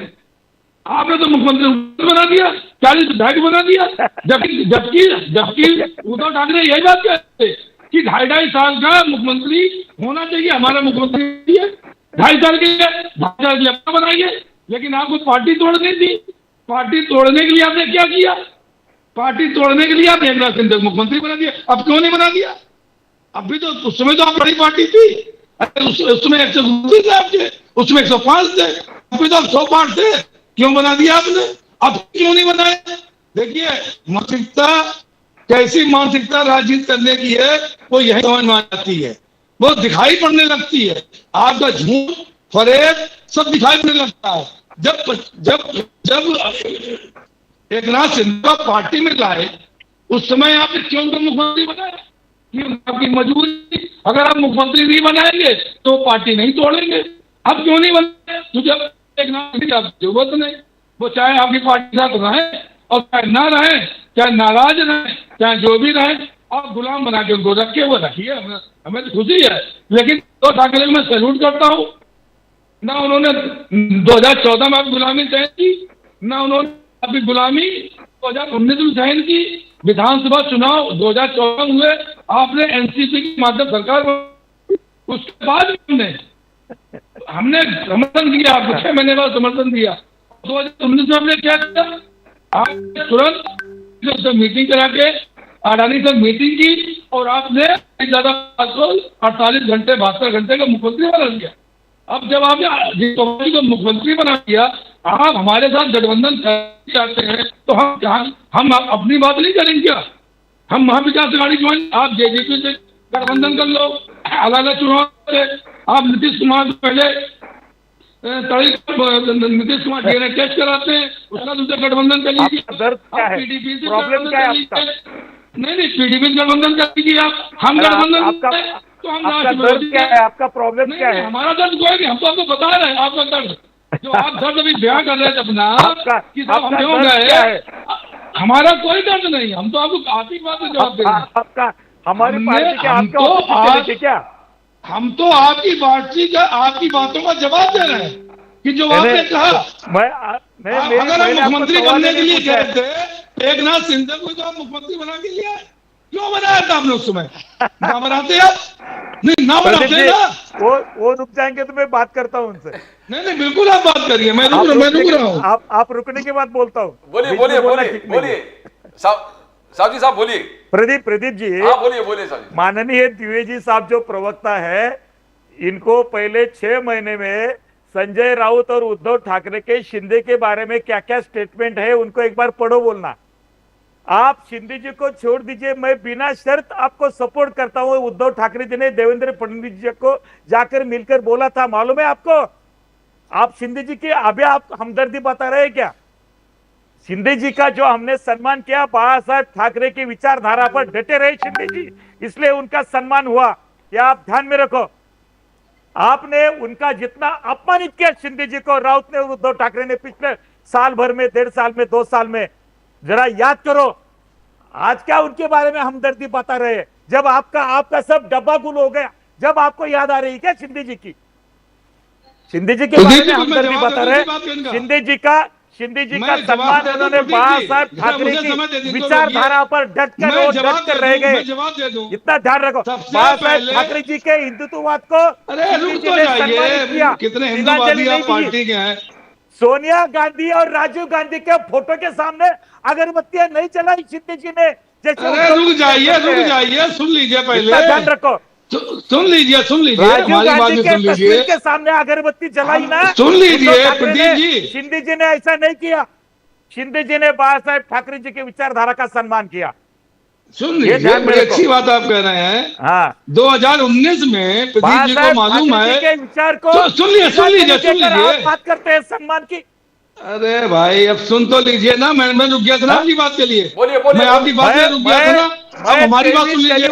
आपने तो मुख्यमंत्री बना दिया, 40 विधायक बना दिया। जबकि जबकि जबकि उद्धव ठाकरे यही बात कहते कि 2.5 साल का मुख्यमंत्री होना चाहिए, हमारा मुख्यमंत्री है 2.5 साल के लिए, 2.5 साल के लिए अपना बनाइए। लेकिन आपको पार्टी तोड़नी थी। पार्टी तोड़ने के लिए आपने क्या किया? पार्टी तोड़ने के लिए आप एकनाथ शिंदे को मुख्यमंत्री बना दिया। अब क्यों नहीं बना दिया? अभी तो उस समय तो आप बड़ी पार्टी थी, उसमें 129 थे आपके, उसमें 105 थे, अभी तो आप 105 थे। क्यों बना दिया आपने? अब क्यों नहीं बनाया? देखिए मानसिकता, कैसी मानसिकता राजनीति करने की है वो यही समझ में आ जाती है, वो दिखाई पड़ने लगती है। आपका झूठ फरेब सब दिखाई पड़ने लगता है। जब जब जब एकनाथ शिंदे पार्टी में लाए उस समय आपने क्यों उनको मुख्यमंत्री बनाया? कि आपकी मजबूरी, अगर आप मुख्यमंत्री नहीं बनाएंगे तो पार्टी नहीं तोड़ेंगे। अब क्यों नहीं बनाए? तो जब एकनाथ शिंदे आप जरूरत नहीं, वो चाहे आपकी पार्टी के साथ रहे और चाहे ना रहे, चाहे नाराज रहे, चाहे जो भी रहे, आप गुलाम बना के उनको रखे हुए रखिए, हमें तो खुशी है। लेकिन उद्धव ठाकरे को मैं सैल्यूट करता हूँ, ना उन्होंने 2014 में आपकी गुलामी सहन की, ना उन्होंने आपकी गुलामी 2019 में सहन की। विधानसभा चुनाव 2014 हुए, आपने एनसीपी के माध्यम सरकार, उसके बाद हमने समर्थन दिया, आपको 6 महीने बाद समर्थन दिया। 2019 में हमने क्या किया? आपने तुरंत मीटिंग करा के अडानी से मीटिंग की और आपने ज्यादा 48 घंटे 72 घंटे का मुख्यमंत्री बना दिया। अब जब आपने को मुख्यमंत्री बना दिया, आप हमारे साथ गठबंधन चाहते हैं तो हम अपनी बात नहीं करेंगे क्या? हम महाविकास अघाड़ी ज्वाइन, आप जेजेपी से गठबंधन कर लो, अलग चुनाव से आप नीतीश कुमार पहले नीतीश कुमार डीएनए टेस्ट कराते हैं, उसका दूसरा गठबंधन कर लीजिए। पीडीपी से प्रॉब्लम क्या है आपका? नहीं पीडीपी से गठबंधन कर लीजिए आप, हम गठबंधन तो हम क्या है? आपका प्रॉब्लम क्या है? हमारा दर्द कोई नहीं, हम तो आपको बता रहे हैं आपका दर्द, जो आप दर्द अभी बयां कर रहे थे अपना कि साहब हम क्यों गए, हमारा कोई दर्द नहीं, हम तो आपको आप ही बात में जवाब दे रहे हैं। आपका हमारी पार्टी के आपका क्या? हम तो आपकी पार्टी का आपकी बातों का जवाब दे रहे हैं कि जो आपने कहा। अगर हम मुख्यमंत्री बनने के लिए गए थे, एकनाथ शिंदे को तो आप मुख्यमंत्री बना के लिया, क्यों बनाया था आपने उस समय? ना बनाते आप, नहीं ना बनाते ना, वो रुक जाएंगे तो मैं बात करता हूँ उनसे। नहीं बिल्कुल आप बात करिए, मैं रुक रहा हूँ। आप रुकने के बाद बोलता हूँ। बोलिए साहब साहब बोलिए। प्रदीप जी, बोलिए साहब। माननीय द्विवेदी साहब जो प्रवक्ता है, इनको पहले 6 महीने में संजय राउत और उद्धव ठाकरे के शिंदे के बारे में क्या क्या स्टेटमेंट है उनको एक बार पढ़ो बोलना। आप शिंदे जी को छोड़ दीजिए, मैं बिना शर्त आपको सपोर्ट करता हूं। उद्धव ठाकरे जी ने देवेंद्र फडणवीस जी को जाकर मिलकर बोला था, मालूम है आपको? आप शिंदे जी की अभी आप हमदर्दी बता रहे हैं क्या? शिंदे जी का जो हमने सम्मान किया, बाला साहब ठाकरे की विचारधारा पर डटे रहे शिंदे जी, इसलिए उनका सम्मान हुआ। यह आप ध्यान में रखो। आपने उनका जितना अपमानित किया शिंदे जी को राउत ने और उद्धव ठाकरे ने पिछले साल भर में, 1.5 साल में, 2 साल में, जरा याद करो। आज क्या उनके बारे में हमदर्दी बता रहे हैं जब आपका सब डब्बा गुल हो गया? जब आपको याद आ रही है क्या शिंदे जी की? शिंदे जी के बारे में हमदर्दी बता रहे हैं। शिंदे जी का सम्मान उन्होंने बाला साहब ठाकरे की विचारधारा पर डट कर रह गए। इतना ध्यान रखो, बाला साहब ठाकरे जी के हिंदुत्ववाद को कितने हिंदुवादी आप पार्टी के हैं। सोनिया गांधी और राजीव गांधी के फोटो के सामने अगरबत्तियां नहीं जलाई शिंदे जी ने। जैसे रुक जाइए, सुन लीजिए पहले, ध्यान रखो, सुन लीजिए राजीव गांधी के तस्वीर के सामने अगरबत्ती जलाई ना, सुन लीजिए प्रदीप जी। शिंदे जी ने ऐसा नहीं किया। शिंदे जी ने बाला साहब ठाकरे जी की विचारधारा का सम्मान किया। सुन लीजिए, बड़ी अच्छी बात आप कह रहे हैं। हाँ, 2019 में प्रदीप जी को मालूम है, विचार को सुन लीजिए बात करते हैं सम्मान की। अरे भाई अब सुन तो लीजिए ना, मैं रुक गया था ना आपकी बात के लिए। बोलिए, मैं आपकी बात में रुक गया था ना, अब हमारी बात सुन लीजिए।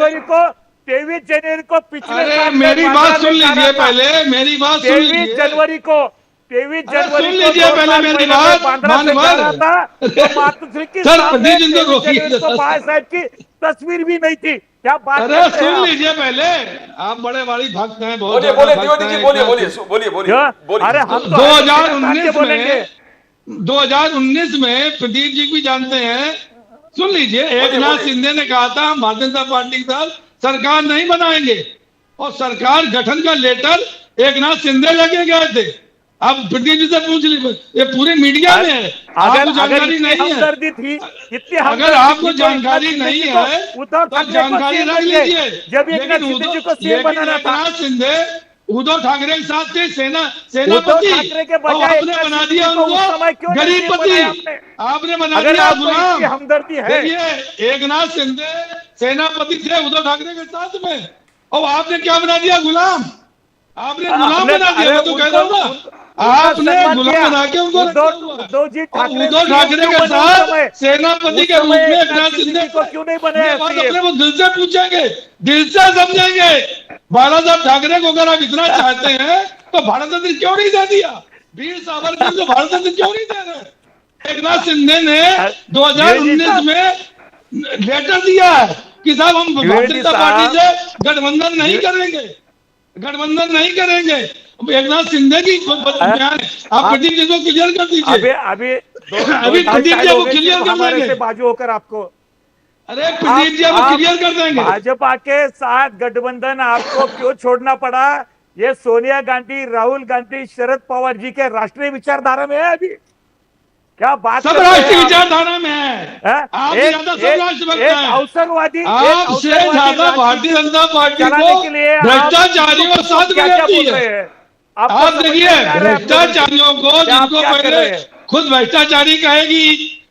23 जनवरी को पिछले अरे मेरी बात सुन लीजिए पहले, मेरी बात सुन लीजिए। 23 जनवरी को सुन लीजिए पहले मेरी बात। साहब की तस्वीर भी नहीं थी, क्या बात? अरे सुन लीजिए पहले, आप बड़े बड़ी भक्त हैं, बहुत। बोलिए अरे हम 2019 में प्रदीप जी भी जानते हैं। सुन लीजिए, एकनाथ शिंदे ने कहा था हम भारतीय जनता पार्टी के साथ सरकार नहीं बनाएंगे, और सरकार गठन का लेटर एकनाथ शिंदे लेके गए थे। आप प्रदीप जी से पूछ लीजिए, ये पूरे मीडिया में है। आपको जानकारी नहीं है, अगर आपको जानकारी नहीं है तो जानकारी रख लीजिए। जब एकनाथ शिंदे उद्धव ठाकरे के साथ थे सेनापति, आपने बना दिया उनको गरीबपति, आपने बना दिया गुलाम। हमदर्दी है। एकनाथ शिंदे सेनापति थे उद्धव ठाकरे के साथ में, और आपने क्या बना दिया? गुलाम। आपने गुलाम बना दिया, मैं तो कह रहा हूँ ना, आपने गुलाम बना के उनको उद्धव ठाकरे के साथ सेनापति के रूप में एकनाथ शिंदे को क्यों नहीं बनाया? अपने वो दिल से पूछेंगे, दिल से समझेंगे। बाला साहब ठाकरे को अगर आप इतना चाहते हैं तो भारत रत्न क्यों नहीं दे दिया? वीर सावरकर को भारत रत्न क्यों नहीं दे रहे? एकनाथ शिंदे ने 2019 में लेटर दिया है कि साहब हम भारतीय जनता पार्टी से गठबंधन नहीं करेंगे, गठबंधन नहीं करेंगे। एकनाथ शिंदे की बयान है, आप प्रदीप जी को क्लियर कर दीजिए। अभी प्रदीप जी को क्लियर कर देंगे बाजू होकर आपको। अरे प्रदीप जी को क्लियर कर देंगे। भाजपा के साथ गठबंधन आपको क्यों छोड़ना पड़ा? ये सोनिया गांधी, राहुल गांधी, शरद पवार जी के राष्ट्रीय विचारधारा में है। अभी क्या बात, सब राष्ट्रीय विचारधारा में है। आप ज्यादा सब राष्ट्रभक्त हैं, अवसरवादी, आपसे ज्यादा भारतीय जनता पार्टी को भ्रष्टाचारियों के साथ मिलाती है। आप देखिए, भ्रष्टाचारियों को, जिनको पहले खुद भ्रष्टाचारी कहेगी,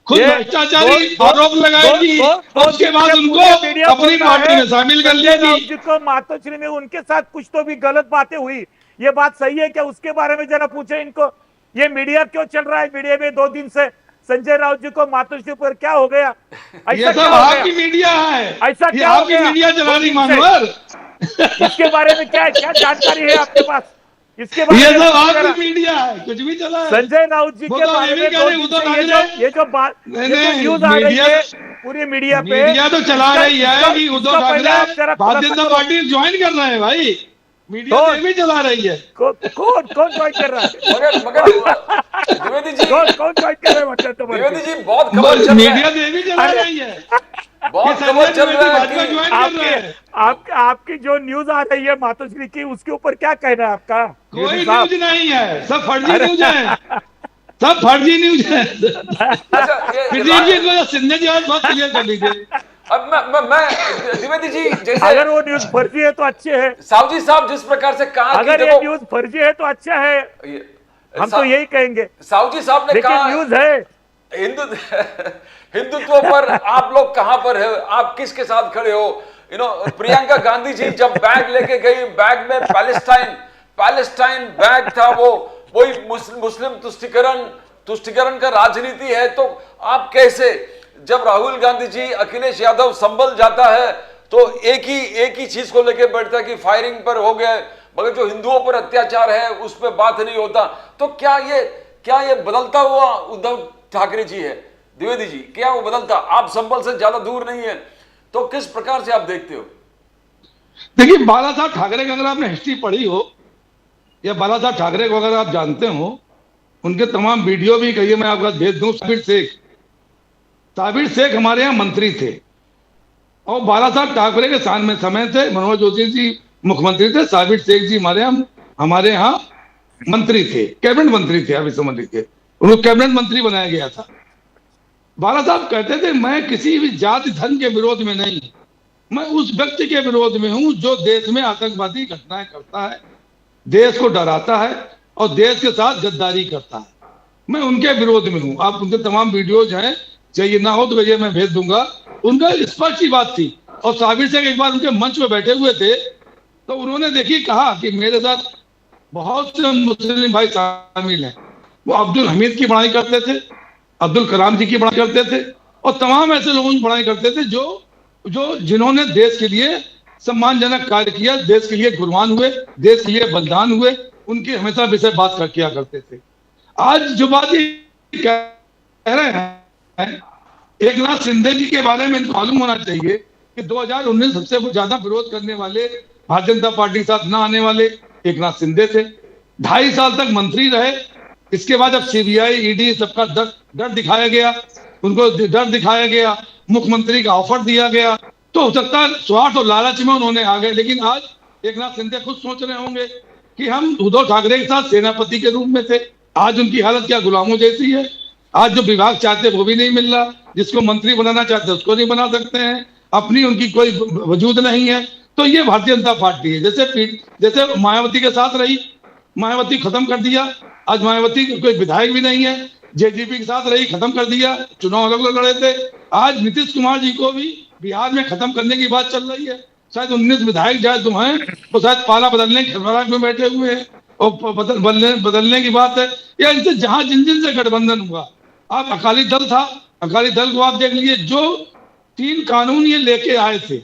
खुद भ्रष्टाचारी आरोप लगाएगी, उसके बाद उनको अपनी पार्टी में शामिल कर लेगी। जिसको मातोश्री में उनके साथ कुछ तो भी गलत बातें हुई, ये बात सही है क्या? उसके बारे में जरा पूछे इनको। ये मीडिया क्यों चल रहा है? मीडिया में 2 दिन से संजय राउत जी को मातोश्री पर क्या हो गया? ये सब आपकी मीडिया है, ऐसा क्या आपकी मीडिया चला रही मानवर। इसके बारे में क्या जानकारी है आपके पास? इसके बारे ये सब आपकी मीडिया है, कुछ भी चला है। संजय राउत जी के बारे में ये जो बात, न्यूज आ रही है पूरी मीडिया पे, मीडिया तो चला रही है कि उद्धव ठाकरे भारतीय जनता पार्टी ज्वाइन कर रहे हैं। भाई मीडिया भी चला रही है। कौन ज्वाइन कर रहा है? मगर द्विवेदी जी, कौन ज्वाइन कर रहा है? मतलब द्विवेदी जी बहुत खबर चल मीडिया भी चला रही है, बहुत खबर चल रहा है। आपकी जो न्यूज आ रही है मातोश्री की, उसके ऊपर क्या कहना है आपका? कोई न्यूज नहीं है, सब फर्जी न्यूज है, सब फर्जी न्यूज है। प्रदीप जी को शिंदे जी बहुत क्लियर कर लीजिए। अब मैं द्विवेदी जी, जैसे अगर वो न्यूज फर्जी है तो अच्छे है, साहू जी साहब जिस प्रकार से कहा कि अगर ये देखो न्यूज फर्जी है तो अच्छा है, हम तो यही कहेंगे। साहू जी साहब ने लेकिन कहा न्यूज है, हिंदुत्व पर आप लोग कहां पर है, आप किसके साथ खड़े हो? प्रियंका गांधी जी जब बैग लेके गई, बैग में पैलेस्टाइन बैग था, वो वही मुस्लिम तुष्टिकरण का राजनीति है। तो आप कैसे, जब राहुल गांधी जी, अखिलेश यादव संभल जाता है तो एक ही चीज को लेकर बैठता है कि फायरिंग पर हो गए, मगर जो हिंदुओं पर अत्याचार है उस पर बात नहीं होता। तो क्या ये बदलता हुआ उद्धव ठाकरे जी है द्विवेदी जी? क्या वो बदलता? आप संभल से ज्यादा दूर नहीं है, तो किस प्रकार से आप देखते हो? देखिए, बाला साहब ठाकरे की अगर आपने हिस्ट्री पढ़ी हो, या बाला साहब ठाकरे को अगर आप जानते हो, उनके तमाम वीडियो भी कहिए मैं आपको भेज दूं। साबिर शेख हमारे यहाँ मंत्री थे, और बाला साहब ठाकरे के समय थे, मनोहर जोशी जी मुख्यमंत्री थे, साबिर शेख जी हमारे यहाँ मंत्री थे, कैबिनेट मंत्री थे। अभी समझ लीजिए उनको कैबिनेट मंत्री बनाया गया था। बाला साहब कहते थे, मैं किसी भी जाति धर्म के विरोध में नहीं, मैं उस व्यक्ति के विरोध में हूं जो देश में आतंकवादी घटनाएं करता है, देश को डराता है और देश के साथ गद्दारी करता है, मैं उनके विरोध में हूं। आप उनके तमाम वीडियोज हैं, चाहिए ना हो तो ये मैं भेज दूंगा। उनका स्पष्ट ही बात थी। और साबिर शेख एक बार उनके मंच में बैठे हुए थे, तो उन्होंने देखिए कहा कि मेरे साथ बहुत से मुस्लिम भाई शामिल हैं। वो अब्दुल हमीद की बड़ाई करते थे, अब्दुल कलाम जी की बड़ाई करते थे, और तमाम ऐसे लोगों की बड़ाई करते थे जो जिन्होंने देश के लिए सम्मानजनक कार्य किया, देश के लिए कुर्बान हुए, देश के लिए बलिदान हुए, उनकी हमेशा विषय बात किया करते थे। आज जो बात ये कह रहे हैं, एक नाथ शिंदे जी के बारे में मालूम होना चाहिए कि 2019 सबसे ज्यादा विरोध करने वाले, भारतीय जनता पार्टी के साथ ना आने वाले एक नाथ शिंदे थे। 2.5 साल तक मंत्री रहे। इसके बाद अब सीबीआई, ईडी सबका डर दिखाया गया, उनको डर दिखाया गया, मुख्यमंत्री का ऑफर दिया गया। तो हो सकता है स्वार्थ और लालच में उन्होंने आ गए, लेकिन आज एक नाथ शिंदे खुद सोच रहे होंगे कि हम उद्धव ठाकरे के साथ सेनापति के रूप में थे। आज उनकी हालत क्या गुलामों जैसी है। आज जो विभाग चाहते वो भी नहीं मिल रहा, जिसको मंत्री बनाना चाहते उसको नहीं बना सकते हैं, अपनी उनकी कोई वजूद नहीं है। तो ये भारतीय जनता पार्टी है। जैसे मायावती के साथ रही, मायावती खत्म कर दिया। आज मायावती कोई विधायक भी नहीं है, जेजेपी के साथ रही, खत्म कर दिया, चुनाव अलग अलग लड़े थे। आज नीतीश कुमार जी को भी बिहार में खत्म करने की बात चल रही है। शायद 19 विधायक जाए तुम हैं, तो शायद पाला बदलने खरबराग में बैठे हुए हैं और बदलने की बात है। या इनसे जहां जिन से गठबंधन हुआ, आप अकाली दल था, अकाली दल को आप देख लीजिए, जो 3 कानून ये लेके आए थे,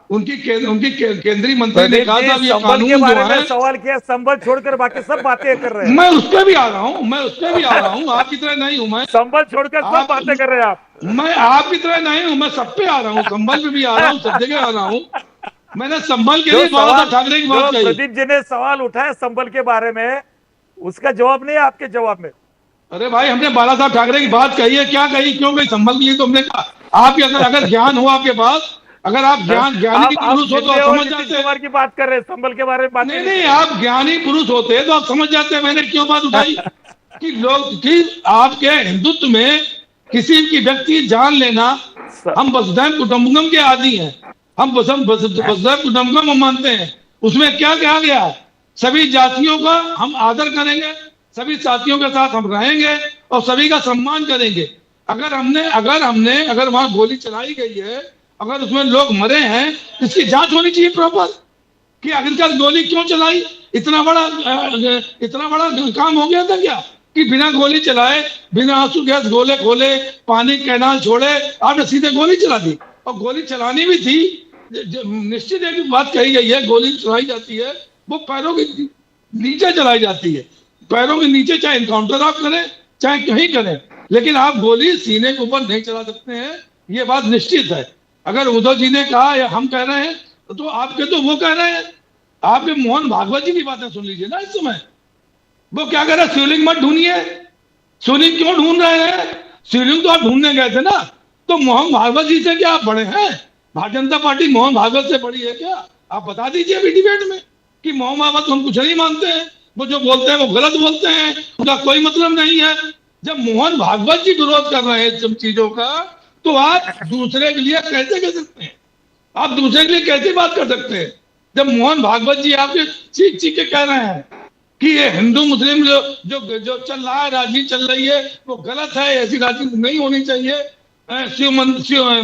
उनकी केंद्रीय मंत्री ने कहा था ये कानून के बारे जो में है, सवाल किया, संबल छोड़कर बाकी सब बातें कर रहे हैं। मैं उस पर भी आ रहा हूँ, आपकी तरह नहीं हूँ मैं। संबल छोड़कर सब बातें कर रहे हैं आप। मैं आपकी तरह नहीं हूँ, मैं सब पे आ रहा हूँ, संभल पे भी आ रहा हूँ, सब जगह आ रहा हूँ। मैंने संभल के लिए बाला साहब ठाकरे की बात कही। प्रदीप जी ने सवाल उठाया संभल के बारे में, उसका जवाब नहीं है आपके जवाब में। अरे भाई, हमने बाला साहब ठाकरे की बात कही है, क्या कही, क्यों कही? संभल की तो हमने कहा। आपके अगर ज्ञान हो आपके पास, अगर आप ज्ञानी पुरुष हो तो आप समझ जाते हैं। की बात कर रहे हैं, संभल के बारे में बात नहीं, आप ज्ञानी पुरुष होते हैं तो आप समझ जाते हैं मैंने क्यों बात उठाई। कि आपके हिंदुत्व में किसी की व्यक्ति जान लेना, हम वसुधैव कुटुंबकम के आदि हैं, हम वसुधैव कुटुंबकम हम मानते हैं। उसमें क्या कहा गया है? सभी जातियों का हम आदर करेंगे, सभी साथियों के साथ हम रहेंगे और सभी का सम्मान करेंगे। अगर वहां गोली चलाई गई है, अगर उसमें लोग मरे हैं, इसकी जांच होनी चाहिए प्रॉपर कि आखिरकार गोली क्यों चलाई। इतना बड़ा काम हो गया था क्या कि बिना गोली चलाए, बिना आंसू गैस गोले खोले, पानी कैनाल छोड़े, आपने सीधे गोली चला दी। और गोली चलानी भी थी, निश्चित एक बात कही गई है, गोली चलाई जाती है वो पैरों के नीचे चलाई जाती है, पैरों के नीचे, चाहे इनकाउंटर आप करें चाहे कहीं करें, लेकिन आप गोली सीने के ऊपर नहीं चला सकते हैं, ये बात निश्चित है। अगर उद्धव जी ने कहा या हम कह रहे हैं तो आपके तो वो कह रहे हैं। आपके मोहन भागवत जी की बातें सुन लीजिए ना। इस समय वो क्या कह रहे हैं, शिवलिंग मत ढूंढिए। शिवलिंग क्यों ढूंढ रहे हैं? शिवलिंग तो आप ढूंढने गए थे ना। तो मोहन भागवत जी से क्या आप बड़े हैं? भारतीय जनता पार्टी मोहन भागवत से बड़ी है क्या? आप बता दीजिए अभी डिबेट में कि मोहन भागवत हम कुछ नहीं मानते हैं, वो जो बोलते हैं वो गलत बोलते हैं, उनका कोई मतलब नहीं है। जब मोहन भागवत जी विरोध कर रहे हैं सब चीजों का, तो आप दूसरे के लिए कैसे कह सकते हैं? आप दूसरे के लिए कैसे बात कर सकते हैं जब मोहन भागवत जी आपके चीख चीख के कह रहे हैं कि ये हिंदू मुस्लिम जो चल रहा है, राजनीति चल रही है, वो गलत है, ऐसी राजनीति नहीं होनी चाहिए, शिव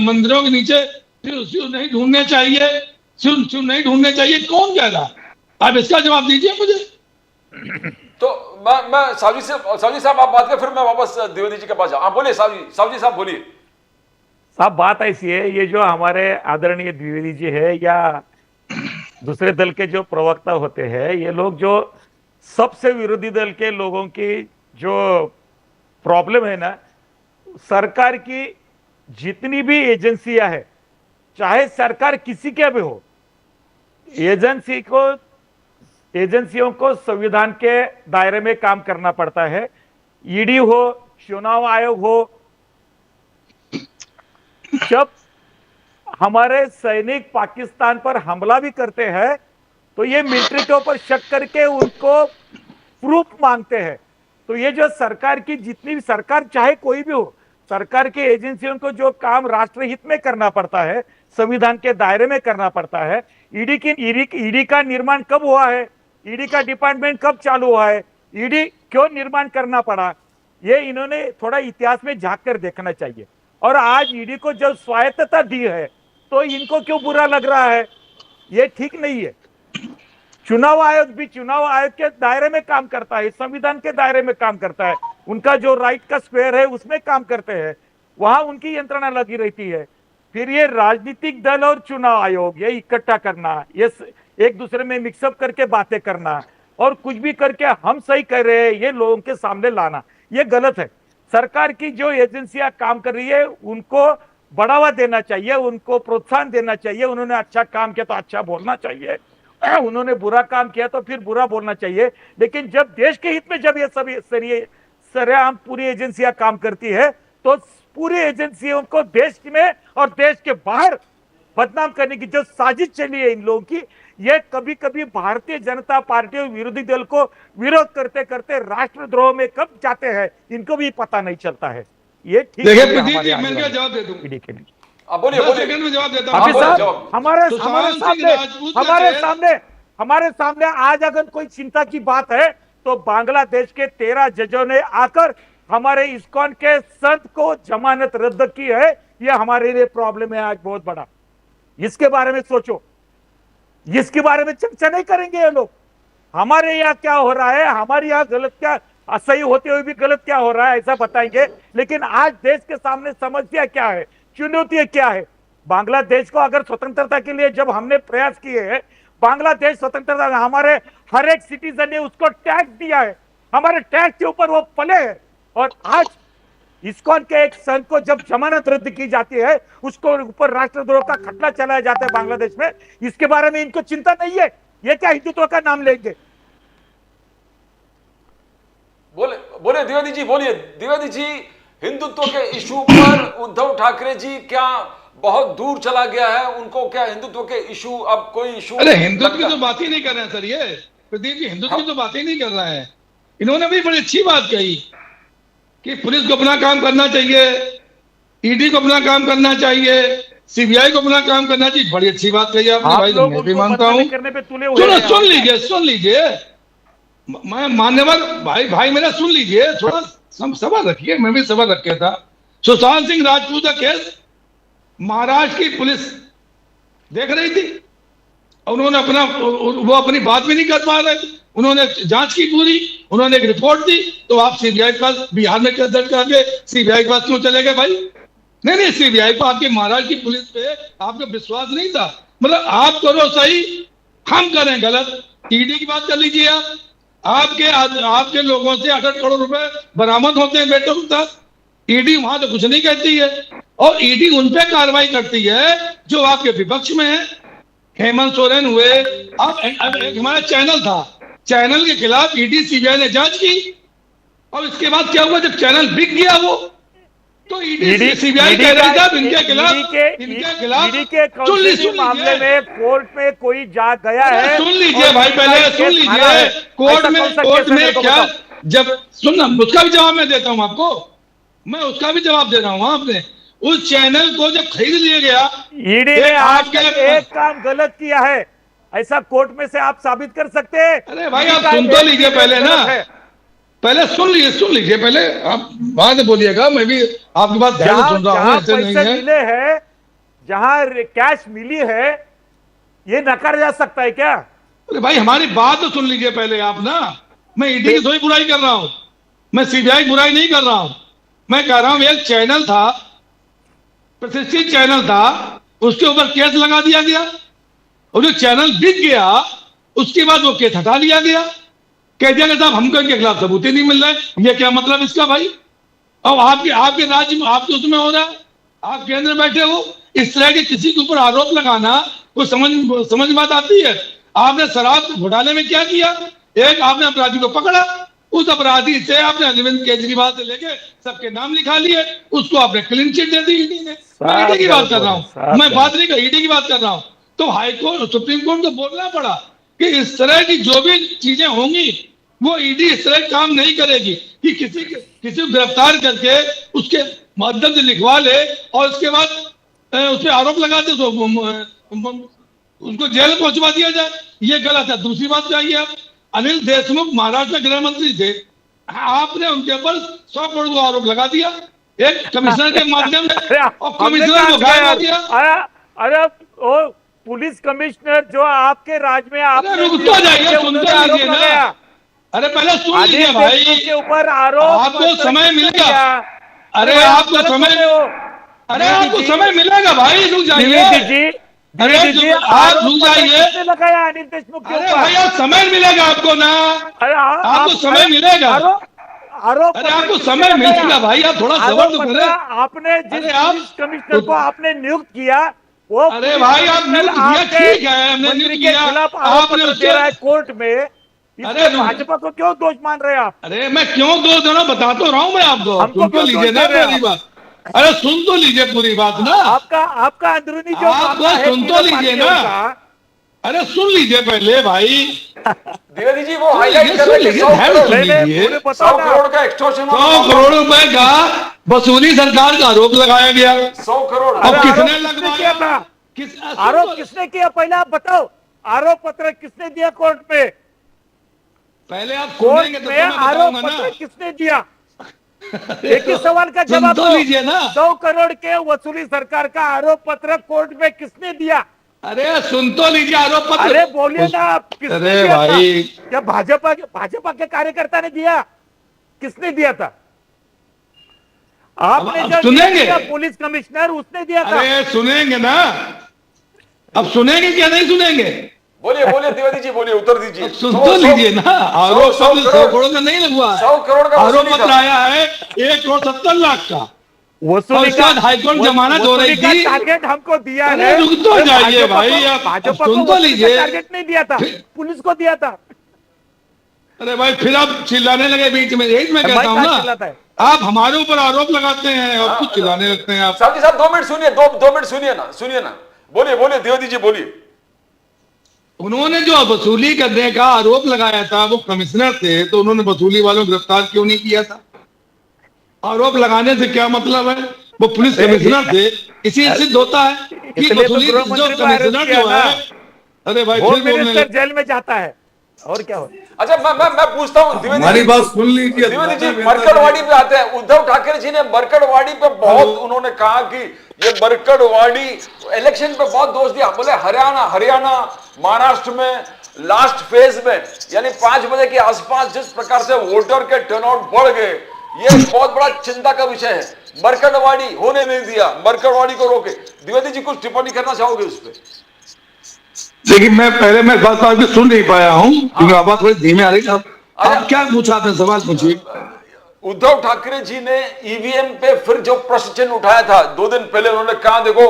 मंदिरों के नीचे शिव नहीं ढूंढने चाहिए, शिव नहीं ढूंढने चाहिए, कौन कह रहा है? आप इसका जवाब दीजिए मुझे। तो मैं सावजी साहब आप बात कर, फिर मैं वापस द्विवेदी जी के पास जाऊं। आप बोलिए सावजी साहब बोलिए। साहब बात ऐसी है, ये जो हमारे आदरणीय द्विवेदी जी है या दूसरे दल के जो प्रवक्ता होते हैं, ये लोग जो सबसे विरोधी दल के लोगों की जो प्रॉब्लम है ना, सरकार की जितनी भी एजेंसियां है, चाहे सरकार किसी के भी हो, एजेंसियों को संविधान के दायरे में काम करना पड़ता है। ईडी हो, चुनाव आयोग हो, जब हमारे सैनिक पाकिस्तान पर हमला भी करते हैं तो ये मिलिट्री के ऊपर शक करके उनको प्रूफ मांगते हैं। तो ये जो सरकार की जितनी भी, सरकार चाहे कोई भी हो, सरकार के एजेंसियों को जो काम राष्ट्रहित में करना पड़ता है, संविधान के दायरे में करना पड़ता है। ईडी का निर्माण कब हुआ है, ईडी का डिपार्टमेंट कब चालू हुआ है, ईडी क्यों निर्माण करना पड़ा, ये इन्होंने थोड़ा इतिहास में झांक कर देखना चाहिए। और आज ईडी को जब स्वायत्तता दी है तो इनको क्यों बुरा लग रहा है, ये ठीक नहीं है। चुनाव आयोग भी चुनाव आयोग के दायरे में काम करता है, संविधान के दायरे में काम करता है, उनका जो राइट का स्क्वायर है उसमें काम करते हैं, वहां उनकी यंत्रणा लगी रहती है। फिर ये राजनीतिक दल और चुनाव आयोग ये इकट्ठा करना, ये एक दूसरे में मिक्सअप करके बातें करना और कुछ भी करके हम सही कर रहे हैं ये लोगों के सामने लाना, ये गलत है। सरकार की जो एजेंसियां काम कर रही है उनको बढ़ावा देना चाहिए, उनको प्रोत्साहन देना चाहिए। उन्होंने अच्छा काम किया तो अच्छा बोलना चाहिए, उन्होंने बुरा काम किया तो फिर बुरा बोलना चाहिए। लेकिन जब देश के हित में जब ये सभी सरेआम पूरी एजेंसियां काम करती है तो पूरी एजेंसियों को देश में और देश के बाहर बदनाम करने की जो साजिश चली है इन लोगों की, ये कभी कभी भारतीय जनता पार्टी और विरोधी दल को विरोध करते करते राष्ट्रद्रोह में कब जाते हैं इनको भी पता नहीं चलता है। ये ठीक देखिए है, प्रदीप जी, मैं क्या जवाब दे दूं? ईडी के लिए आप बोलिए 10 सेकंड में जवाब देता अभी हूं। साहब हमारे सामने आज अगर कोई चिंता की बात है तो बांग्लादेश के 13 जजों ने आकर हमारे इस्कॉन के संत को जमानत रद्द की है। ये हमारे लिए प्रॉब्लम है आज बहुत बड़ा। इसके बारे में सोचो, इसके बारे में चर्चा नहीं करेंगे ये लोग। हमारे यहाँ क्या हो रहा है, हमारे यहाँ गलत क्या, सही होते हुए भी गलत क्या हो रहा है ऐसा बताएंगे। लेकिन आज देश के सामने समस्या क्या है, चुनौती क्या है। बांग्लादेश को अगर स्वतंत्रता के लिए जब हमने प्रयास किए हैं, बांग्लादेश स्वतंत्रता, हमारे हर एक सिटीजन ने उसको टैक्स दिया है, हमारे टैक्स के ऊपर वो पले है। और आज इस्कॉन के एक संत को जब जमानत रद्द की जाती है, उसको ऊपर राष्ट्रद्रोह का खटला चलाया जाता है बांग्लादेश में, इसके बारे में इनको चिंता नहीं है। ये क्या हिंदुत्व का नाम लेंगे? बोले द्विवेदी जी, बोलिए द्विवेदी जी। हिंदुत्व के इशू पर उद्धव ठाकरे जी क्या बहुत दूर चला गया है? उनको क्या हिंदुत्व के इशू अब कोई इशू? अरे हिंदुत्व की तो बात ही नहीं कर रहे हैं सर, ये प्रदीप जी हिंदुत्व की तो बात ही नहीं कर रहे हैं। इन्होंने भी बड़ी अच्छी बात कही कि पुलिस को अपना काम करना चाहिए, ईडी को अपना काम करना चाहिए, सीबीआई को अपना काम करना चाहिए। बड़ी अच्छी बात कही आपने भाई, मैं भी मानता हूँ। सुन लीजिए, मैं मान्यवर भाई मेरा सुन लीजिए, थोड़ा सबर रखिए, मैं भी सबर रखे था। सुशांत सिंह राजपूत का केस महाराष्ट्र की पुलिस देख रही थी, उन्होंने वो अपनी बात भी नहीं कर पा रहे थे। उन्होंने जांच की पूरी, उन्होंने एक रिपोर्ट दी, तो आप सीबीआई के पास बिहार में केस दर्ज करके सीबीआई के पास क्यों चले गए भाई? नहीं, सीबीआई को आपके महाराष्ट्र की पुलिस पे आपको विश्वास नहीं था। मतलब आप करो सही, हम करें गलत। ईडी की बात कर लीजिए आप, आपके लोगों से 8 करोड़ रुपए बरामद होते हैं बेटों के साथ, ईडी वहां तो कुछ नहीं कहती है। और ईडी उन पे कार्रवाई करती है जो आपके विपक्ष में है। हेमंत सोरेन हुए, अब एक हमारा चैनल था, चैनल के खिलाफ ईडी सीबीआई ने जांच की, और इसके बाद क्या हुआ, जब चैनल बिक गया वो, तो ईडी सीबीआई कह रही था इनके खिलाफ मामले में कोर्ट में कोई जा गया है। सुन लीजिए भाई, पहले सुन लीजिए, कोर्ट में क्या, जब सुनना, उसका भी जवाब मैं देता हूं आपको, मैं उसका भी जवाब दे रहा हूं। आपने उस चैनल को जब खरीद लिया गया, ईडी ने आज आपके तक एक काम गलत किया है ऐसा कोर्ट में से आप साबित कर सकते हैं? अरे भाई, ईडी आप का सुन तो एक लीजिए भी पहले ना, गलत है। पहले सुन लीजिए पहले, आप बाद में बोलिएगा। मैं भी आपकी बात ध्यान से सुन रहा हूँ, जहां ऐसे नहीं पैसे है। मिले हैं, जहां कैश मिली है, ये नकारा जा सकता है क्या? अरे भाई, हमारी बात तो सुन लीजिए पहले आप ना। मैं ईडी की थोड़ी बुराई कर रहा हूँ, मैं सीबीआई की बुराई नहीं कर रहा हूँ। मैं कह रहा हूँ एक चैनल था, प्रतिष्ठित चैनल था, उसके ऊपर केस लगा दिया गया, और जो चैनल बिक गया उसके बाद वो केस हटा लिया गया। कह दिया गया साहब हमको इनके खिलाफ सबूत ही नहीं मिल रहे। ये क्या मतलब इसका भाई? और आपके राज्य में आपके उसमें हो रहा है, आप केंद्र में बैठे हो, इस तरह के किसी के ऊपर आरोप लगाना कोई समझ बात आती है? आपने शराब घोटाले में क्या किया? एक आपने अपराधी को पकड़ा, उस अपराधी से आपने अरविंद केजरीवाल से लेके सबके नाम लिखा लिए, उसको आपने क्लीन चिट दे दी ईडी ने। मैं ईडी की बात कर रहा हूँ, मैं बात नहीं कर, ईडी की बात कर रहा हूँ। तो हाईकोर्ट सुप्रीम कोर्ट को बोलना पड़ा कि इस तरह की जो भी चीजें होंगी वो ईडी इस तरह काम नहीं करेगी कि किसी को गिरफ्तार करके उसके माध्यम से लिखवा ले और उसके बाद उस पर आरोप लगा दे तो उनको जेल पहुंचवा दिया जाए। ये गलत है। दूसरी बात चाहिए, आप अनिल देशमुख महाराष्ट्र के गृह मंत्री थे, आपने उनके ऊपर 100 करोड़ का आरोप लगा दिया एक कमिश्नर के माध्यम से, और कमिश्नर को गायब कर दिया। अरे वो पुलिस कमिश्नर जो आपके राज्य में अरे रुक तो जाइए, सुन तो लीजिए ना। अरे पहले सुन लीजिए भाई, के ऊपर आरोप आपको समय मिलेगा। अरे आपको समय, अरे आपको समय मिलेगा भाई, रुक जाइए। अरे आप रुक जाइए, लगाया अनिल देशमुख के अरे ऊपर। भाई आप समय मिलेगा आपको ना, अरे आपको समय मिलेगा। आरोप अरे आपको समय मिलेगा भाई, आप थोड़ा सबर तो करें। आपने जिस पुलिस कमिश्नर को आपने नियुक्त किया वो, अरे भाई आप नियुक्त किया, ठीक है, हमने मंत्री नियुक्त के किया, खिलाफ आपने आरोप दे रहा है कोर्ट में। अरे भाजपा को क्यों दोष मान रहे हैं आप? अरे मैं क्यों दोष देना बता तो रहा हूँ मैं आपको, सुन तो लीजिए ना मेरी बात। अरे सुन तो लीजिए पूरी बात ना, आपका अंदरूनी जो आपको सुन तो लीजिए ना। अरे सुन लीजिए पहले भाई, द्विवेदी जी वो हाईलाइट कर रहे हैं 100 करोड़ का एक्सटॉर्शन, 100 करोड़ रुपए का वसूली सरकार का आरोप लगाया गया। 100 करोड़ अब किसने लगवाया था? आरोप किसने किया? पहले आप बताओ, आरोप पत्र किसने दिया कोर्ट में? पहले आप कोर्ट सुनेंगे तो में मैं आरोप बताऊंगा पत्र ना। किसने दिया? एक ही सवाल का जवाब तो लीजिए ना। 100 करोड़ के वसूली सरकार का आरोप पत्र कोर्ट में किसने दिया? अरे सुन तो लीजिए आरोप पत्र। अरे बोलिए ना आप, किसने अरे दिया भाई था? क्या भाजपा के कार्यकर्ता ने दिया? किसने दिया था? आपने अब जो सुनेंगे? दिया पुलिस कमिश्नर उसने दिया था। अरे सुनेंगे ना, अब सुनेंगे क्या नहीं सुनेंगे? बोलिए द्विवेदी जी, बोलिए, उत्तर दीजिए। सुन तो लीजिए ना, आरोप 100 करोड़ का नहीं लगवा, 100 करोड़ का आरोप पत्र आया है 1,70,00,000 का। वसूली का हाईकोर्ट जमानत हो रही थी। टारगेट हमको दिया अरे है। रुक तो जाइए भाई, आप भाजपा सुन को तो लीजिए। टारगेट नहीं दिया था, पुलिस को दिया था। अरे भाई फिर आप चिल्लाने लगे बीच में, यही मैं कहता हूँ ना, आप हमारे ऊपर आरोप लगाते हैं और कुछ चिल्लाने लगते हैं आप। साहब 2 मिनट सुनिए, 2 मिनट सुनिए ना, बोलिए द्विवेदी जी बोलिए। उन्होंने जो वसूली करने का आरोप लगाया था, वो कमिश्नर थे, तो उन्होंने वसूली वालों को गिरफ्तार क्यों नहीं किया था? आरोप लगाने से क्या मतलब है? वो पुलिस कमिश्नर थे, इसी सिद्ध होता है कि वसूली जो कमिश्नर जो है, अरे भाई फिर बोलने जेल में जाता है और क्या हो। अच्छा मैं पूछता हूँ हमारी बात सुन लीजिए द्विवेदी जी, मरकड़वाड़ी पे आते हैं। उद्धव ठाकरे जी ने मरकड़वाड़ी पे बहुत उन्होंने कहा कि ये मरकड़वाड़ी इलेक्शन पे बहुत दोष दिया। बोले हरियाणा महाराष्ट्र में लास्ट फेज में यानी 5 बजे के आसपास जिस प्रकार से वोटर के टर्नआउट बढ़ गए, ये बहुत बड़ा चिंता का विषय है। मरकड़वाड़ी होने नहीं दिया, मरकड़वाड़ी को रोके। द्विवेदी जी कुछ टिप्पणी करना चाहोगे उस पर? देखिए मैं बात आपकी सुन नहीं पाया हूँ क्योंकि आवाज थोड़ी धीमे आ रही। आप क्या पूछा आपने, सवाल पूछिए। उद्धव ठाकरे जी ने ईवीएम पे फिर जो प्रश्न चिन्ह उठाया था 2 दिन पहले, उन्होंने कहा देखो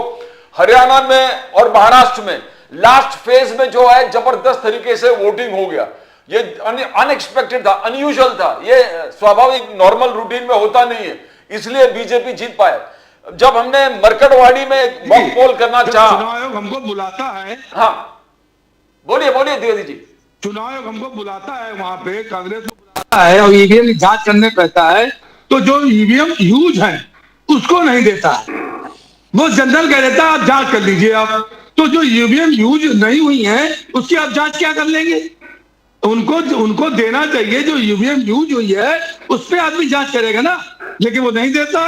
हरियाणा में और महाराष्ट्र में लास्ट फेज में जो है जबरदस्त तरीके से वोटिंग हो गया। ये अनएक्सपेक्टेड था, अनयूजुअल था, ये स्वाभाविक नॉर्मल रूटीन में होता नहीं है, इसलिए बीजेपी जीत पाए। जब हमने मरकड़वाड़ी में मॉक पोल करना चाहा, चुनाव आयोग हमको बुलाता है। हाँ बोलिए द्विवेदी जी। चुनाव आयोग हमको बुलाता है, वहां पे कांग्रेस को बुलाता है और ईवीएम की जांच करने कहता है, तो जो ईवीएम यूज है उसको नहीं देता है। वो जनरल कह देता आप जांच कर लीजिए आप। तो जो ईवीएम यूज नहीं हुई है उसकी आप जांच क्या कर लेंगे? उनको उनको देना चाहिए, जो ईवीएम यूज हुई है उस पर आदमी जांच करेगा ना, लेकिन वो नहीं देता,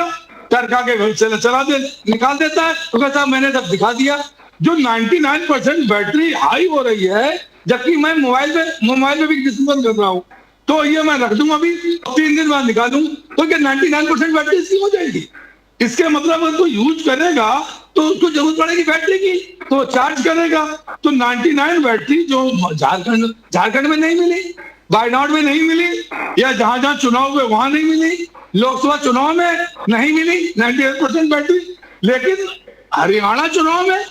टरका के चला दे निकाल देता है। तो कहता मैंने सब दिखा दिया। जो 99% बैटरी हाई हो रही है, जबकि मैं मोबाइल में भी डिस्कस कर रहा हूँ, तो ये मैं रख दूंगा अभी 3 दिन बाद निकालूं तो क्या 99% बैटरी इसकी हो जाएगी? इसके मतलब अगर कोई यूज करेगा तो उसको जरूरत पड़ेगी बैटरी की, तो चार्ज करेगा। तो 99 बैटरी जो झारखंड में नहीं मिली, वायनाड में नहीं मिली, या जहां जहां चुनाव हुए वहां नहीं मिली, लोकसभा चुनाव में नहीं मिली 98% बैटरी, लेकिन हरियाणा चुनाव में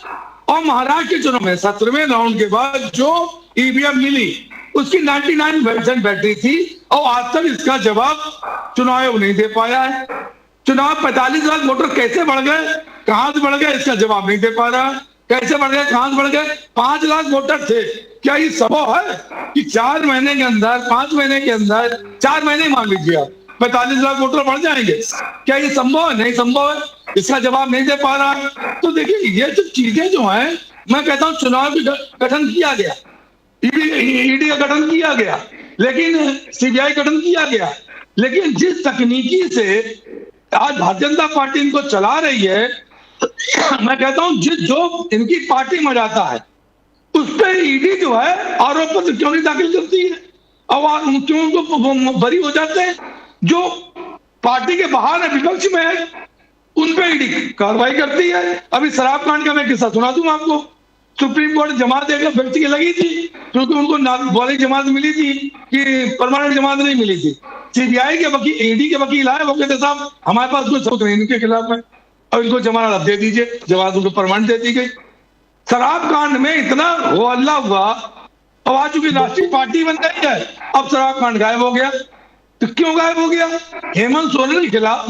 और महाराष्ट्र के चुनाव में 17वें राउंड के बाद जो ईवीएम मिली उसकी 99% बैटरी थी। और आज तक इसका जवाब चुनाव आयोग नहीं दे पाया है। चुनाव 45 लाख वोटर कैसे बढ़ गए, कहां से बढ़ गए, इसका जवाब नहीं दे पा रहा। कैसे बढ़ गए, कहां से बढ़ गए? 5 लाख वोटर थे। क्या ये संभव है कि 4 महीने के अंदर, 5 महीने के अंदर, 4 महीने मान लीजिए आप, 45 लाख वोटर बढ़ जाएंगे? क्या ये संभव है? नहीं संभव है। इसका जवाब नहीं दे पा रहा है। तो देखिए ये सब चीजें जो है, मैं कहता हूँ चुनाव गठन किया गया, ईडी का गठन किया गया, लेकिन सीबीआई गठन किया गया, लेकिन जिस तकनीकी से आज भारतीय जनता पार्टी इनको चला रही है, मैं कहता हूं जो इनकी पार्टी में जाता है उस पर ईडी जो है आरोप पत्र क्यों नहीं दाखिल करती है, और क्यों उनको बरी हो जाते हैं? जो पार्टी के बाहर है, विपक्ष में है, उन पर ईडी कार्रवाई करती है। अभी शराब कांड का मैं किस्सा सुना दूं आपको। सुप्रीम कोर्ट जमात एक व्यक्ति की लगी थी क्योंकि उनको बॉलिंग जमात मिली थी कि परमानेंट जमात नहीं मिली थी। सीबीआई के वकील, ईडी के वकील आए, वो कहते साहब हमारे पास कोई सबूत नहीं इनके खिलाफ में, और इनको जमानत दे दीजिए, जमानत उनको परमानेंट दे दी गई। शराब कांड में इतना हो हल्ला हुआ, और आज चूंकि राष्ट्रीय पार्टी बन गई है, अब शराब कांड गायब हो गया। तो क्यों गायब हो गया? हेमंत सोरेन के खिलाफ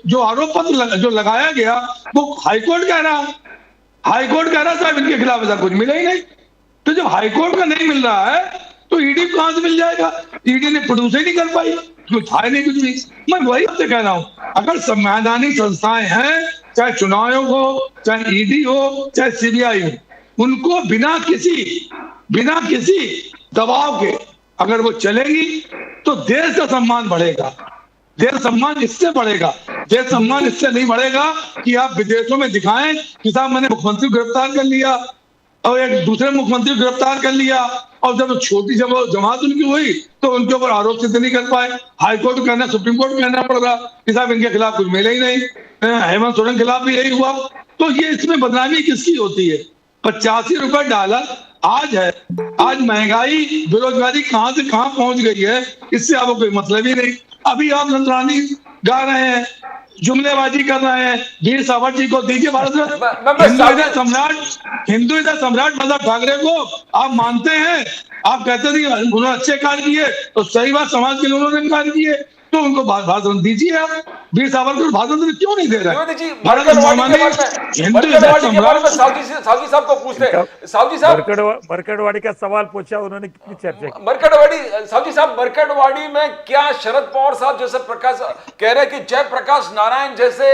जो आरोप पत्र जो लगाया गया वो हाईकोर्ट कह रहा है, हाईकोर्ट कह रहा साहब इनके खिलाफ ऐसा कुछ मिला ही नहीं। तो जब हाईकोर्ट का नहीं मिल रहा है तो ईडी कहां से मिल जाएगा? ईडी ने प्रोड्यूस ही नहीं कर पाई, कुछ है नहीं कुछ भी। मैं वही आपसे कह रहा हूं, अगर संवैधानिक संस्थाएं हैं, चाहे चुनाव आयोग हो, चाहे ईडी हो, चाहे सीबीआई हो, उनको बिना किसी दबाव के अगर वो चलेगी तो देश का सम्मान बढ़ेगा। देश सम्मान इससे बढ़ेगा, देश सम्मान इससे नहीं बढ़ेगा कि आप विदेशों में दिखाएं कि साहब मैंने मुख्यमंत्री को गिरफ्तार कर लिया और एक दूसरे मुख्यमंत्री को गिरफ्तार कर लिया, और जब छोटी जमात उनकी हुई तो उनके ऊपर आरोप सिद्ध नहीं कर पाए। हाईकोर्ट को कहना, सुप्रीम कोर्ट को कहना पड़ रहा कि साहब इनके खिलाफ कुछ मिला ही नहीं। हेमंत सोरेन के खिलाफ भी यही हुआ। तो ये इसमें बदनामी किसकी होती है? 85 रुपए डॉलर आज है। आज महंगाई, बेरोजगारी कहां से कहां पहुंच गई है, इससे आपको कोई मतलब ही नहीं। अभी आप नंदरानी गा रहे हैं, जुमलेबाजी कर रहे हैं, वीर सावर जी को दीजिए भारत में हिंदुइज्म सम्राट बाला ठाकरे को आप मानते हैं? आप कहते नहीं उन्होंने अच्छे कार्य किए, तो सही बात, समाज के लिए उन्होंने कार्य किए, तो उनको भाषण दीजिए। आप वीर सावरकर को भाषण क्यों नहीं दे रहे? सावजी साहब को पूछते हैं। सावजी साहब, मरकड़वाड़ी का सवाल पूछा, उन्होंने कितनी चर्चा की? मरकड़वाड़ी, सावजी साहब, मरकड़वाड़ी में क्या शरद पवार साहब जैसे प्रकाश कह रहे हैं कि जयप्रकाश नारायण जैसे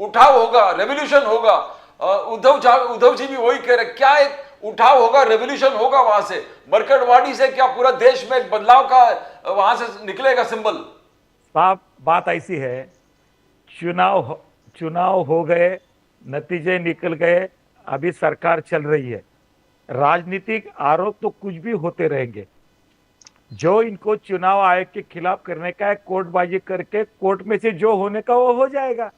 उठाव होगा, रेवोल्यूशन होगा? उद्धव जी भी वही कह रहे हैं, क्या एक उठाव होगा, रेवोल्यूशन होगा वहां से? मरकड़वाड़ी से क्या पूरा देश में एक बदलाव का वहां से निकलेगा सिंबल? साहब बात ऐसी है, चुनाव हो गए, नतीजे निकल गए, अभी सरकार चल रही है। राजनीतिक आरोप तो कुछ भी होते रहेंगे। जो इनको चुनाव आयोग के खिलाफ करने का है, कोर्टबाजी करके कोर्ट में से जो होने का वो हो जाएगा।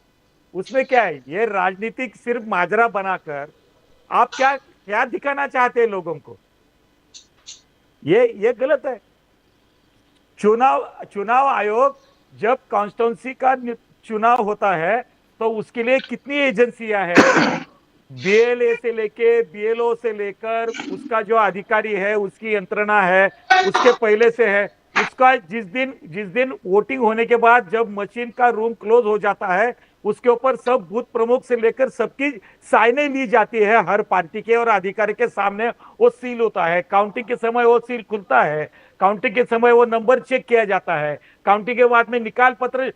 उसमें क्या है? ये राजनीतिक सिर्फ माजरा बनाकर आप क्या दिखाना चाहते हैं लोगों को? ये गलत है। चुनाव आयोग जब कॉन्स्टिट्यूंसी का चुनाव होता है तो उसके लिए कितनी एजेंसियां हैं, बीएलए से लेके बीएलओ से लेकर उसका जो अधिकारी है उसकी यंत्रणा है, उसके पहले से है। उसका जिस दिन वोटिंग होने के बाद जब मशीन का रूम क्लोज हो जाता है, उसके ऊपर सब बूथ प्रमुख से लेकर सबकी साइनें ली जाती है, हर पार्टी के और अधिकारी के सामने वो सील होता है। काउंटिंग के समय वो सील खुलता है, काउंटिंग के समय वो नंबर चेक किया जाता है, काउंटिंग के बाद में निकाल पत्र,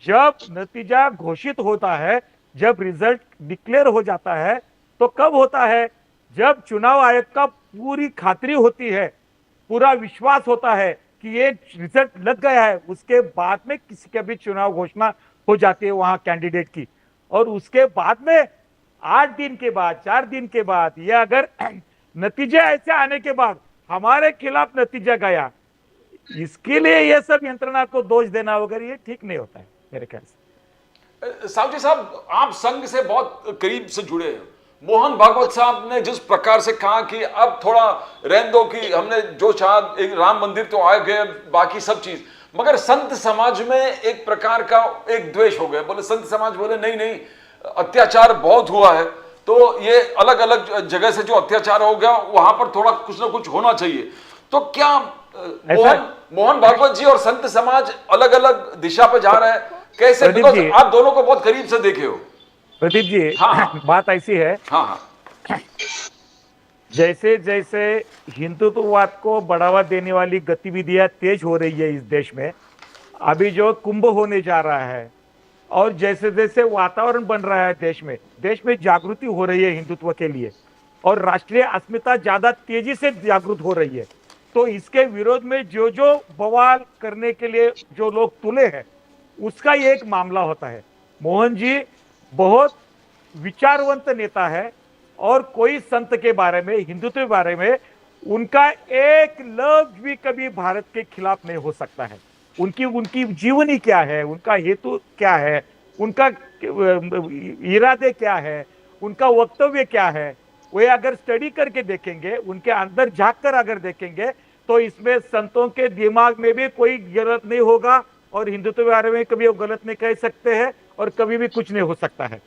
जब नतीजा घोषित होता है, जब रिजल्ट डिक्लेयर हो जाता है तो कब होता है? जब चुनाव आयोग का पूरी खातिरी होती है, पूरा विश्वास होता है कि ये रिजल्ट लग गया है, उसके बाद में किसी का भी चुनाव घोषणा हो जाती है वहां कैंडिडेट की। और उसके बाद में 8 दिन के बाद, 4 दिन के बाद, या अगर नतीजे ऐसे आने के बाद हमारे खिलाफ नतीजा गया, इसके लिए ये सब यंत्रणा को दोष देना वगैरह ये ठीक नहीं होता है मेरे ख्याल से। सावजी साहब, आप संघ से बहुत करीब से जुड़े हैं। मोहन भागवत साहब ने जिस प्रकार से कहा कि अब थोड़ा रहने दो, कि हमने जो चाहा, एक राम मंदिर तो आ गए, बाकी सब चीज, मगर संत समाज में एक प्रकार का एक द्वेष हो गया। बोले संत समाज बोले नहीं नहीं, अत्याचार बहुत हुआ है, तो ये अलग अलग जगह से जो अत्याचार हो गया वहां पर थोड़ा कुछ ना कुछ होना चाहिए। तो क्या मोहन भागवत जी और संत समाज अलग अलग दिशा पे जा रहे हैं? कैसे? आप दोनों को बहुत करीब से देखे हो प्रदीप जी। हाँ। बात ऐसी है, हाँ, जैसे जैसे हिंदुत्ववाद को बढ़ावा देने वाली गतिविधियां तेज हो रही है इस देश में, अभी जो कुंभ होने जा रहा है, और जैसे जैसे वातावरण बन रहा है देश में जागृति हो रही है हिंदुत्व के लिए, और राष्ट्रीय अस्मिता ज्यादा तेजी से जागृत हो रही है, तो इसके विरोध में जो जो बवाल करने के लिए जो लोग तुले हैं, उसका ये एक मामला होता है। मोहन जी बहुत विचारवंत नेता है, और कोई संत के बारे में, हिंदुत्व के बारे में उनका एक लफ्ज भी कभी भारत के खिलाफ नहीं हो सकता है। उनकी जीवनी क्या है, उनका हेतु क्या है, उनका इरादे क्या है, उनका वक्तव्य क्या है, वे अगर स्टडी करके देखेंगे, उनके अंदर झांक कर अगर देखेंगे, तो इसमें संतों के दिमाग में भी कोई गलत नहीं होगा, और हिंदुत्व के बारे में कभी वो गलत नहीं कह सकते हैं, और कभी भी कुछ नहीं हो सकता है।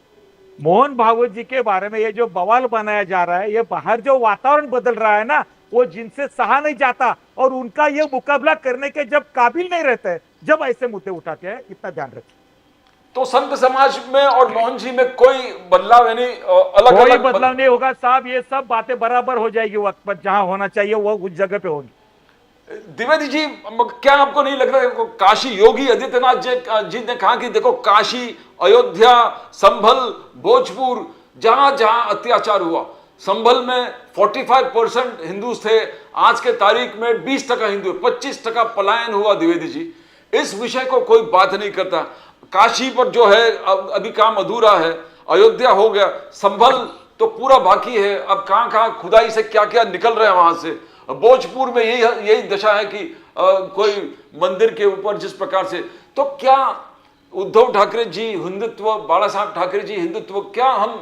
मोहन भागवत जी के बारे में ये जो बवाल बनाया जा रहा है, ये बाहर जो वातावरण बदल रहा है ना, वो जिनसे सहा नहीं जाता, और उनका ये मुकाबला करने के जब काबिल नहीं रहते, जब ऐसे मुद्दे उठाते हैं, इतना ध्यान रखें। तो संत समाज में और मोहन जी में कोई बदलाव, यानी अलग कोई अलग बदलाव नहीं होगा साहब। ये सब बातें बराबर हो जाएगी वक्त पर, जहां होना चाहिए वो उस जगह पे होगी। द्विवेदी जी, क्या आपको नहीं लग रहा है काशी, योगी आदित्यनाथ जी ने कहा कि देखो काशी, अयोध्या, संभल, भोजपुर, जहां जहां अत्याचार हुआ, संभल में 45% हिंदू थे, आज के तारीख में 20% हिंदू, 25% पलायन हुआ। द्विवेदी जी, इस विषय को कोई बात नहीं करता। काशी पर जो है अभी काम अधूरा है, अयोध्या हो गया, संभल तो पूरा बाकी है, अब कहां कहां खुदाई से क्या क्या निकल रहे हैं वहां से। भोजपुर में यही दशा है कि कोई मंदिर के ऊपर जिस प्रकार से, तो क्या उद्धव ठाकरे जी हिंदुत्व, बाला साहब ठाकरे जी हिंदुत्व, क्या हम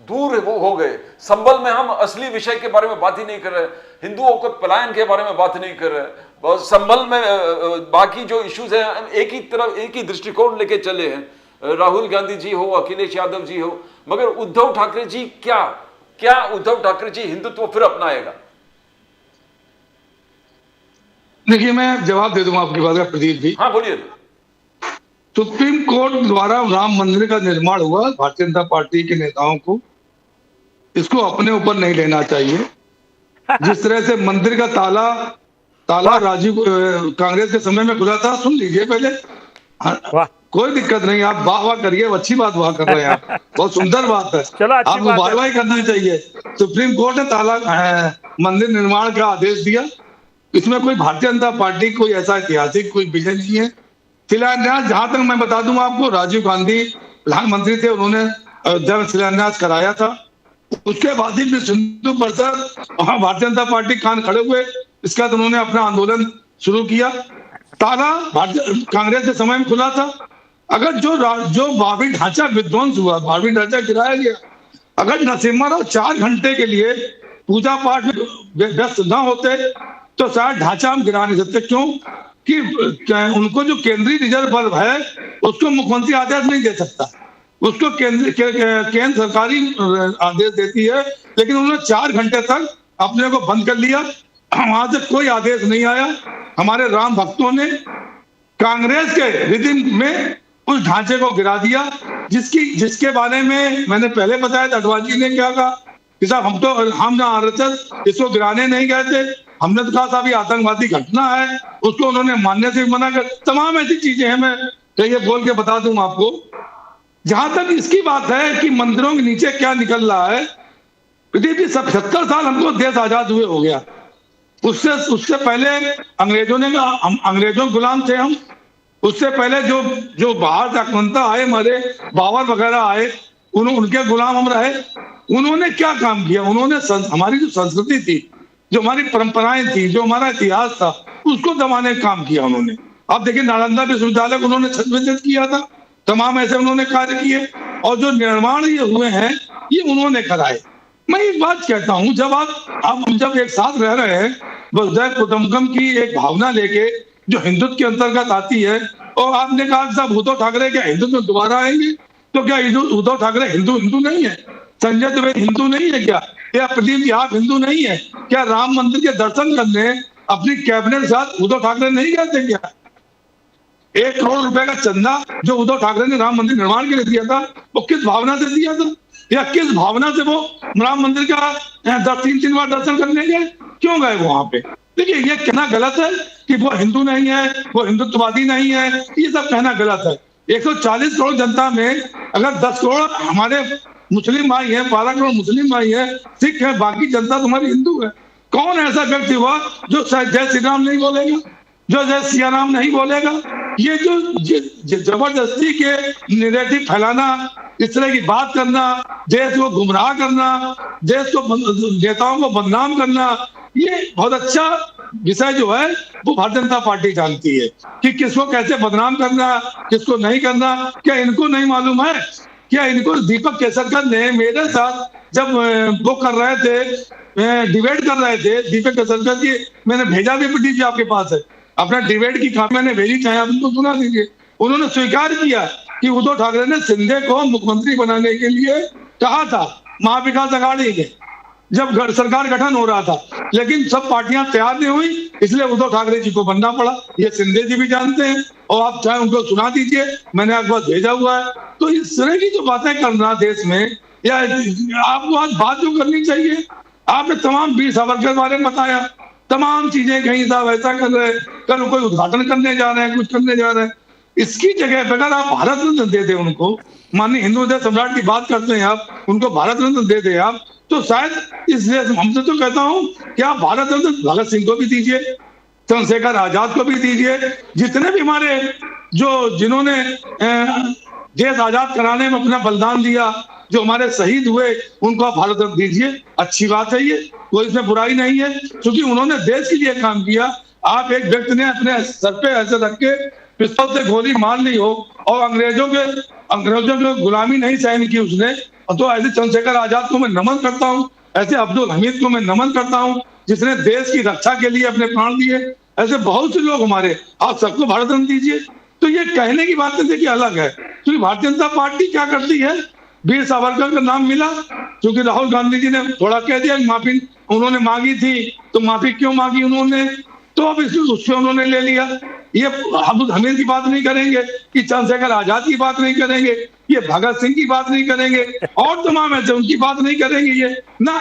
दूर हो गए? संभल में हम असली विषय के बारे में बात ही नहीं कर रहे, हिंदुओं को पलायन के बारे में बात नहीं कर रहे, संभल में बाकी जो इश्यूज हैं एक ही तरफ, एक ही दृष्टिकोण लेके चले हैं, राहुल गांधी जी हो, अखिलेश यादव जी हो, मगर उद्धव ठाकरे जी क्या उद्धव ठाकरे जी हिंदुत्व फिर अपनाएगा? देखिए, मैं जवाब दे दूंगा आपकी बात का प्रदीप जी। हाँ, बोलिए। सुप्रीम कोर्ट द्वारा राम मंदिर का निर्माण हुआ, भारतीय जनता पार्टी के नेताओं को इसको अपने ऊपर नहीं लेना चाहिए। जिस तरह से मंदिर का ताला राजीव कांग्रेस के समय में खुला था, सुन लीजिए पहले। कोई दिक्कत नहीं, आप वाह करिए, अच्छी बात वाह कर रहे हैं आप, बहुत सुंदर बात है, आपको वाह करना चाहिए। सुप्रीम कोर्ट ने मंदिर निर्माण का आदेश दिया, इसमें कोई भारतीय जनता पार्टी कोई ऐसा ऐतिहासिक कोई विजय नहीं है। शिलान्यास, जहां तक मैं बता दूं आपको, राजीव गांधी प्रधानमंत्री थे, उन्होंने जब शिलान्यास कराया था, उसके बाद ही सिंधु परिषद, वहां भारतीय जनता पार्टी कान खड़े हुए, इसके बाद उन्होंने अपना आंदोलन शुरू किया। ताला कांग्रेस के समय में खुला था। अगर जो भावी ढांचा विध्वंस हुआ, भावी ढांचा गिराया गया, अगर नरसिम्हा राव 4 घंटे के लिए पूजा पाठ में व्यस्त न होते तो शायद ढांचा हम गिरा नहीं सकते। क्यों कि उनको जो केंद्रीय रिजर्व बल है उसको मुख्यमंत्री आदेश नहीं दे सकता, उसको केंद्र सरकारी आदेश देती है, लेकिन उन्होंने 4 घंटे तक अपने को बंद कर लिया, वहां से कोई आदेश नहीं आया। हमारे राम भक्तों ने कांग्रेस के रिदिम में उस ढांचे को गिरा दिया, जिसके बारे में मैंने पहले बताया था। अडवाणी जी ने क्या कहा कि साहब हम ना आरएसएस इसको गिराने नहीं गए थे, हमने तो कहा साहब ये आतंकवादी घटना है, उसको उन्होंने मानने से मना कर, तमाम ऐसी चीजें हैं। मैं ये बोल के बता दूं आपको जहां तक इसकी बात है कि मंदिरों के नीचे क्या निकल रहा है, प्रदीप जी, सब 70 साल हमको देश आजाद हुए हो गया। उससे उससे पहले अंग्रेजों ने, हम अंग्रेजों के गुलाम थे हम। उससे पहले जो जो बाहर से आक्रमणता आए, हमारे बाबर वगैरह आए, उनके गुलाम हम रहे। उन्होंने क्या काम किया? उन्होंने हमारी जो संस्कृति थी, जो हमारी परंपराएं थी, जो हमारा इतिहास था, उसको दबाने का काम किया उन्होंने। आप देखिए, नालंदा विश्वविद्यालय को उन्होंने छद्म किया था, तमाम ऐसे उन्होंने कार्य किए, और जो निर्माण ये हुए हैं ये उन्होंने कराए। मैं एक बात कहता हूं, जब हम जब एक साथ रह रहे हैं वसुधैव कुटुंबकम की एक भावना लेके जो हिंदुत्व के अंतर्गत आती है, और आपने कहा साहब उद्धव ठाकरे क्या हिंदुत्व में दोबारा आएंगे? तो क्या उद्धव ठाकरे हिंदू नहीं है? संजय द्विवेदी हिंदू नहीं है क्या? या प्रदीप जी आप हिंदू नहीं है क्या? राम मंदिर के दर्शन करने अपनी कैबिनेट के साथ उद्धव ठाकरे नहीं गए थे क्या? 1 करोड़ रुपए का चंदा जो उद्धव ठाकरे ने राम मंदिर निर्माण के लिए दिया था, वो किस भावना से दिया था? या किस भावना से वो राम मंदिर का 3 बार दर्शन करने गए? क्यों गए वहां पे? देखिए, ये कहना गलत है कि वो हिंदू नहीं है, वो हिंदुत्ववादी नहीं है, ये सब कहना गलत है। 140 करोड़ जनता में अगर 10 करोड़ हमारे मुस्लिम भाई है, 12 करोड़ मुस्लिम भाई है, सिख है, बाकी जनता तुम्हारी हिंदू है। कौन ऐसा व्यक्ति हुआ जो जय श्री राम नहीं बोलेगा, जो जय सिया राम नहीं बोलेगा? ये जो जबरदस्ती के नैरेटिव फैलाना, इस तरह की बात करना, देश को गुमराह करना, देश को नेताओं को बदनाम करना, ये बहुत अच्छा विषय जो है वो भारतीय जनता पार्टी जानती है कि किसको कैसे बदनाम करना, किसको नहीं करना। क्या इनको नहीं मालूम है? क्या इनको दीपक केसरकर ने मेरे साथ जब वो कर रहे थे, डिबेट कर रहे थे, दीपक केसरकर की मैंने भेजा भी प्रदीप जी आपके पास है, अपना डिबेट की कॉपी मैंने भेजी, चाहे आप उनको सुना दीजिए। उन्होंने स्वीकार किया कि उद्धव ठाकरे ने शिंदे को मुख्यमंत्री बनाने के लिए कहा था महाविकास अघाड़ी के, जब सरकार गठन हो रहा था, लेकिन सब पार्टियां तैयार नहीं हुई, इसलिए उद्धव ठाकरे जी को बनना पड़ा। ये शिंदे जी भी जानते हैं, और आप चाहे उनको सुना दीजिए, मैंने आपके पास भेजा हुआ है। तो इस तरह की जो बातें करना देश में, या आपको आज बात जो करनी चाहिए, आपने तमाम वीर सावरकर के बारे में बताया, तमाम चीजें कहीं साहब ऐसा कर रहे हैं, कल कोई उद्घाटन करने जा रहे हैं, कुछ करने जा रहे हैं। इसकी जगह पर अगर आप भारत रत्न दे दे उनको, माननीय हिंदू हृदय सम्राट की बात करते हैं आप, उनको भारत रत्न दे दे आप, तो शायद इसलिए हमसे तो कहता हूं कि आप भारत रत्न भगत सिंह को भी दीजिए, चंद्रशेखर आजाद को भी दीजिए, जितने भी हमारे जिन्होंने देश आजाद कराने में अपना बलिदान दिया, जो हमारे शहीद हुए, उनको आप भारत रत्न दीजिए। अच्छी बात है, ये कोई इसमें बुराई नहीं है, क्योंकि उन्होंने देश के लिए काम किया। आप एक व्यक्ति ने अपने सर पे ऐसे रख के पिस्तौल से गोली मार ली हो, और अंग्रेजों की गुलामी नहीं सहन की उसने, तो ऐसे चंद्रशेखर आजाद को मैं नमन करता हूँ, ऐसे अब्दुल हमीद को मैं नमन करता हूँ, जिसने देश की रक्षा के लिए अपने प्राण दिए। ऐसे बहुत से लोग हमारे, आप सबको भारत रत्न दीजिए। तो ये कहने की बात देखिए अलग है, क्योंकि भारतीय जनता पार्टी क्या करती है, वीर सावरकर का नाम मिला, क्योंकि राहुल गांधी जी ने थोड़ा कह दिया माफी उन्होंने मांगी थी, तो माफी क्यों मांगी उन्होंने, तो अब उससे उन्होंने ले लिया। ये अब्दुल हमीद की बात नहीं करेंगे, कि चंद्रशेखर आजाद की बात नहीं करेंगे, ये भगत सिंह की बात नहीं करेंगे, और तमाम ऐसे उनकी बात नहीं करेंगे ये ना,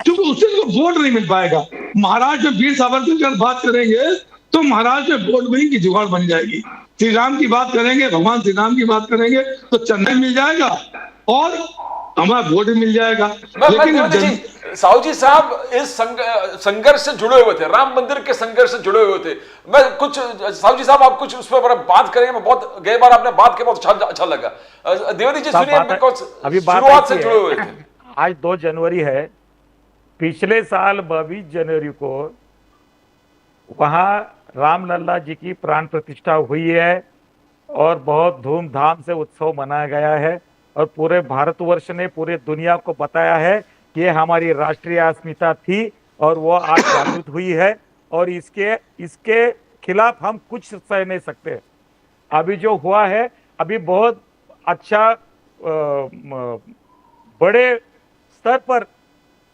क्योंकि उससे तो वोट नहीं मिल पाएगा। महाराष्ट्र में वीर सावरकर की बात करेंगे तो महाराष्ट्र में वोट बैंक की जुगाड़ बन जाएगी। श्री राम की बात करेंगे, भगवान श्री राम की बात करेंगे तो चेन्नई मिल जाएगा और हमारा वोट मिल जाएगा। लेकिन साहू जी साहब इस संघर्ष से जुड़े हुए थे, राम मंदिर के संघर्ष से जुड़े हुए थे। मैं कुछ साहू जी साहब आप कुछ उस पर बात करेंगे, मैं बहुत गई बार आपने बात के बहुत अच्छा लगा। द्विवेदी जी सुनिए, अभी शुरुआत से जुड़े हुए थे। आज 2 जनवरी है, पिछले साल 22 जनवरी को वहां रामलला जी की प्राण प्रतिष्ठा हुई है और बहुत धूमधाम से उत्सव मनाया गया है, और पूरे भारतवर्ष ने पूरे दुनिया को बताया है कि ये हमारी राष्ट्रीय अस्मिता थी और वो आज जागृत हुई है, और इसके खिलाफ हम कुछ सह नहीं सकते। अभी जो हुआ है, अभी बहुत अच्छा बड़े स्तर पर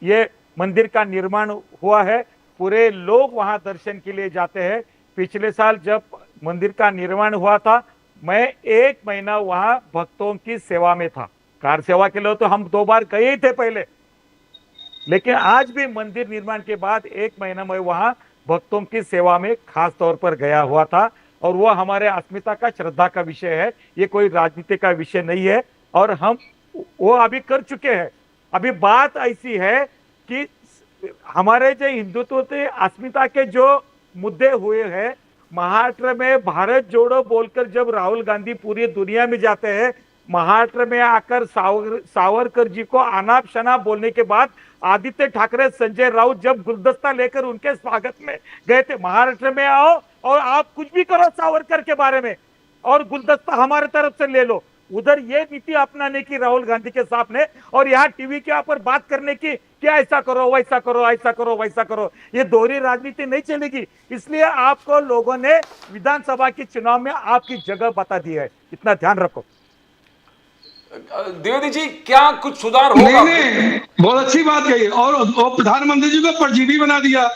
ये मंदिर का निर्माण हुआ है, पूरे लोग वहां दर्शन के लिए जाते हैं। पिछले साल जब मंदिर का निर्माण हुआ था, मैं 1 महीना वहां भक्तों की सेवा में था। कार सेवा के लिए तो हम 2 बार गए ही थे पहले, लेकिन आज भी मंदिर निर्माण के बाद 1 महीना मैं वहां भक्तों की सेवा में खास तौर पर गया हुआ था, और वो हमारे अस्मिता का, श्रद्धा का विषय है, ये कोई राजनीति का विषय नहीं है। और हम वो अभी कर चुके हैं। अभी बात ऐसी है कि हमारे जो हिंदुत्व के अस्मिता के जो मुद्दे हुए हैं, महाराष्ट्र में भारत जोड़ो बोलकर जब राहुल गांधी पूरी दुनिया में जाते हैं, महाराष्ट्र में आकर सावरकर जी को अनाप शनाप बोलने के बाद आदित्य ठाकरे, संजय राउत जब गुलदस्ता लेकर उनके स्वागत में गए थे, महाराष्ट्र में आओ और आप कुछ भी करो सावरकर के बारे में और गुलदस्ता हमारे तरफ से ले लो, उधर ये नीति अपनाने की राहुल गांधी के साथ ने, और यहाँ टीवी के ऊपर बात करने की क्या ऐसा करो वैसा करो ऐसा करो वैसा करो, ये दोहरी राजनीति नहीं चलेगी। इसलिए आपको लोगों ने विधानसभा के चुनाव में आपकी जगह बता दी है, इतना ध्यान रखो। द्विवेदी जी, क्या कुछ सुधार होगा? नहीं, बहुत अच्छी बात कही। और प्रधानमंत्री जी को परजीवी बना दिया।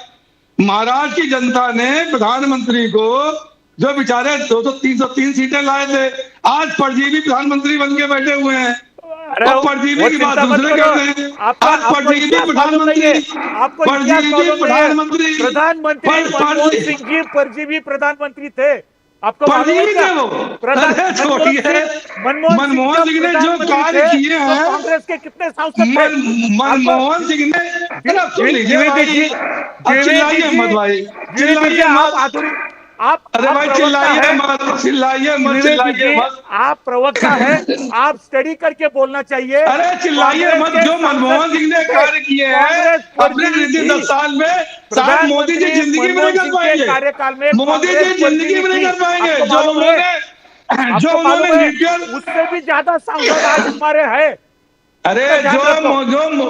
महाराष्ट्र की जनता ने प्रधानमंत्री को, जो बेचारे 303 सीटें लाए थे, आज परजीवी प्रधानमंत्री बन के बैठे हुए हैं। और परजीवी की बात दूसरे कर रहे हैं। आज परजीवी प्रधानमंत्री, मनमोहन सिंह जी परजीवी प्रधानमंत्री थे, आपको परजीवी थे वो। मनमोहन सिंह ने जो कार्य किए हैं, कांग्रेस के कितने सांसद थे? मनमोहन सिंह ने, चिल्लाइए मत भाई, चिल्लाइए मत। अरे भाई चिल्लाइए मत, चिल्लाइए मत, चिल्लाइए मत। आप प्रवक्ता है, आप स्टडी करके बोलना चाहिए। अरे चिल्लाइए मत। जो मनमोहन सिंह ने कार्य किए हैं अपने 10 साल में, शायद मोदी जी जिंदगी में नहीं कर पाएंगे। कार्यकाल में मोदी जी जिंदगी में नहीं कर पाएंगे। जो उन्होंने न्यूक्लियर, उससे भी ज्यादा सांसद आज हमारे हैं। अरे जो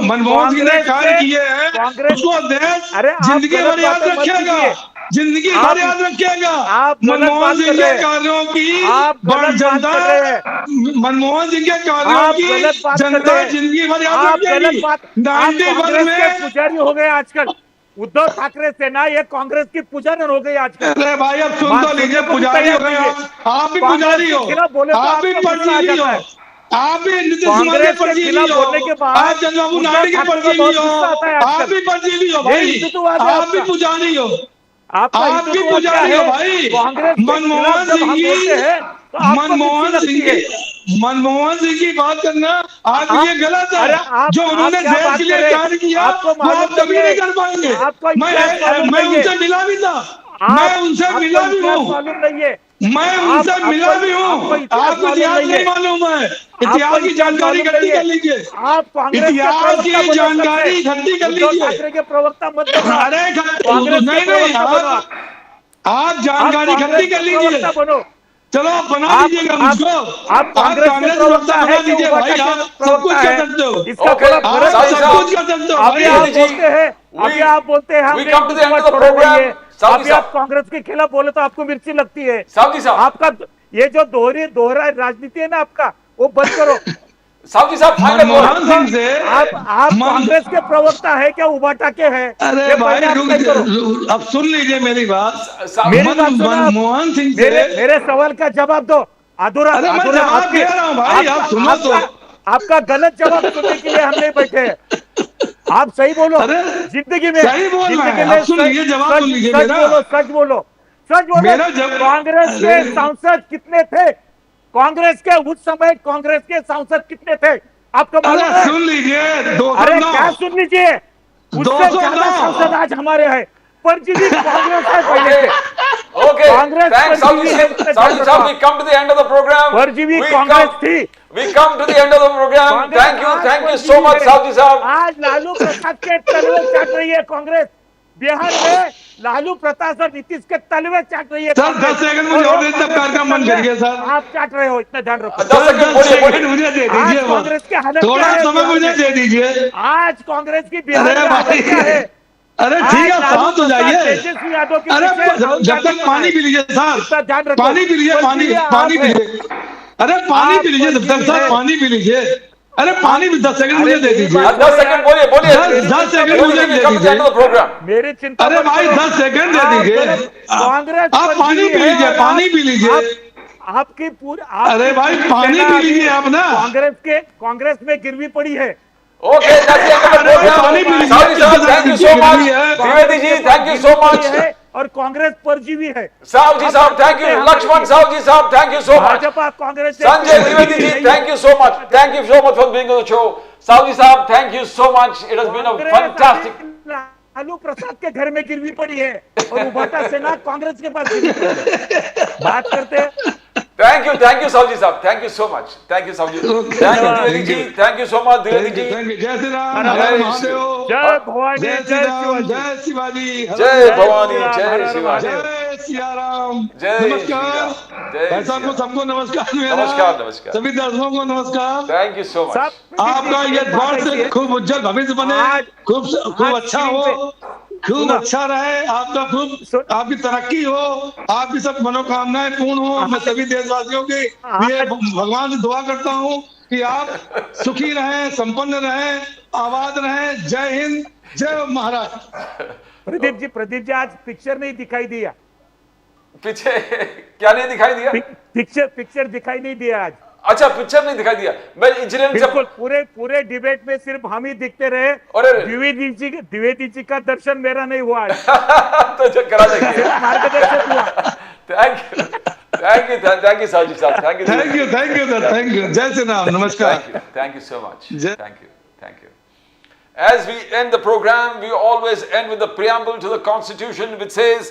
मनमोहन सिंह ने कार्य किए हैं, उसको देश जिंदगी भर याद रखेगा, जिंदगी भर याद रखिएगा। मनमोहन सिंह के कार्यों की जनता, मनमोहन सिंह के कार्यों की जनता जिंदगी भर याद रखेगी। 91 में पुजारी हो गए आजकल उद्धव ठाकरे सेना, ये कांग्रेस की पुजारी हो गई आजकल। अरे भाई अब सुन तो लीजिए, पुजारी हो गए आप भी पुजारी हो, आप भी परजीवी हो, आप भी नीतीश कुमार के परजीवी हो, आप चंद्रबाबू नायडू के परजीवी हो, आप भी परजीवी हो भाई, आप भी पुजारी हो, आप भी पुजारी हो भाई। मनमोहन सिंह की बात करना आज ये गलत है। जो उन्होंने देश के लिए कार्य किया वो आप कभी नहीं कर पाएंगे। मैं उनसे मिला भी था, मैं उनसे मिला भी हूँ, मैं उनसे मिला भी हूँ। आपको इतिहास नहीं मालूम है, इतिहास की जानकारी इकट्ठी कर लीजिए, इतिहास की जानकारी इकट्ठी कर लीजिए। प्रवक्ता मत अरे नहीं, आप जानकारी इकट्ठी कर लीजिए। चलो बना लीजिएगा मुझको, आप कांग्रेस प्रवक्ता बना लीजिए भाई। आप सब कुछ कर सकते हो, आप सब कुछ कर सकते हो। अभी आप बोलते हैं अभी आप कांग्रेस के खिलाफ बोले तो आपको मिर्ची लगती है। आपका ये जो दोहरा राजनीति है ना आपका, वो बंद करो। साहब जी साहब, मनमोहन सिंह से आप कांग्रेस के प्रवक्ता है क्या उबाटा के हैं? अरे भाई अब सुन लीजिए मेरी बात। मनमोहन सिंह से मेरे सवाल का जवाब दो। अधूरा जवाब दे रहा हूं भाई, आप सुनो तो। आपका गलत जवाब सुनने के लिए हम नहीं बैठे हैं। आप सही बोलो, जिंदगी में सही बोल रहे हैं। सुन लीजिए, जवाब सुन लीजिए मेरा। सच बोलो। कांग्रेस के सांसद कितने थे? कांग्रेस के उस समय कांग्रेस के सांसद कितने थे आपको मालूम है? सुन लीजिए, 209। अरे क्या सुन लीजिए, उससे ज्यादा सांसद आज हमारे हैं। परजीवी कांग्रेस है पहले से। Okay, Congress thanks Saudi sir, we come to the end of the program. परजीवी कांग्रेस थी। We come to the end of the program. Thank you so much Saudi साहब। आज लालू प्रसाद के तलवे चाट रही है कांग्रेस। बिहार में लालू प्रसाद और नीतीश के तलवे चाट रही है। सर 10 सेकंड मुझे और तब कार्यक्रम बंद करिए सर। आप चाट रहे हो, इतना ध्यान रखो। 10 सेकंड मुझे दे दीजिए, कांग्रेस की हालत थोड़ा समय मुझे दे दीजिए। आज कांग्रेस की बिहार में हालत क्या है? अरे ठीक है, शांत हो जाइए। अरे जब तक पानी पी लीजिए सर, पानी पी लीजिए, पानी पी लीजिए। अरे पानी पी लीजिए, जब तक सर पानी पी लीजिए। अरे पानी भी 10 सेकंड मुझे दे दीजिए। 10 सेकंड बोलिए 10 सेकंड मुझे दे दीजिए। मेरी चिंता, अरे भाई 10 सेकंड दे दीजिए। कांग्रेस आप पानी पी लीजिए, पानी पी लीजिए। आपकी पूरी, अरे भाई पानी पी लीजिए आप ना। कांग्रेस में गिरवी पड़ी है। Okay, that's the end of the program. Sorry, sir. Thank you so much. Trivedi ji, thank you so much. और कांग्रेस परजीवी है। साहू जी साहब थैंक यू, लक्ष्मण साहू जी साहब thank you so much, Bhajpa Congress से Sanjay Dwivedi ji thank you so much, thank you so much for being on the show. Sahu ji साहब thank you so much, it has been a fantastic. Lalu Prasad के घर में गिरवी पड़ी है और उभरता सेना कांग्रेस के पास गिरवी पड़ी है। बात करते हैं। थैंक यू साहू जी साहब, thank you so much, thank you Sahu ji, thank you Dwivedi ji, thank you so much Dwivedi ji. Thank you. जय श्री राम, जय हर श्री- महादेव, जय भवानी, जय श्री जय राम, शिवाजी। जय शिवाजी, जय भवानी, श्री राम, जय हर हर शिवाजी, महादेव। जय सिया राम, जय नमस्कार श्री राम, जय भाई साहब श्री को, सबको नमस्कार मेरा। नमस्कार, नमस्कार। सभी दर्शकों को नमस्कार। Thank you so much. साहब, आपका ये एक बात ऐसी वर्ष है, खूब उज्जवल भविष्य बने, आज- खूब आज अच्छा स्क्रीन हो, पे- खूब सुनो। अच्छा रहे आपका, खूब आपकी तरक्की हो, आपकी सब मनोकामनाएं पूर्ण हो। मैं सभी देशवासियों के लिए भगवान से दुआ करता हूँ कि आप सुखी रहें, संपन्न रहें, आबाद रहें। जय हिंद, जय महाराष्ट्र। प्रदीप जी आज पिक्चर नहीं दिखाई दिया। पीछे क्या नहीं दिखाई दिया? पिक्चर दिखाई नहीं दिया आज। अच्छा पिक्चर नहीं दिखाई दिया, मैं इंजीनियरिंग बिल्कुल पूरे डिबेट में सिर्फ हम ही दिखते रहे। अरे। द्विवेदी जी का दर्शन मेरा नहीं हुआ आज। तो जो करा देंगे। सिर्फ मार्गदर्शक हुआ। थैंक यू साहू जी साहब, thank you thank you, thank you sir, thank you. जय श्री राम, नमस्कार। Thank you so much. Jai- Thank you. As we end the program, we always end with the preamble to the Constitution, which says,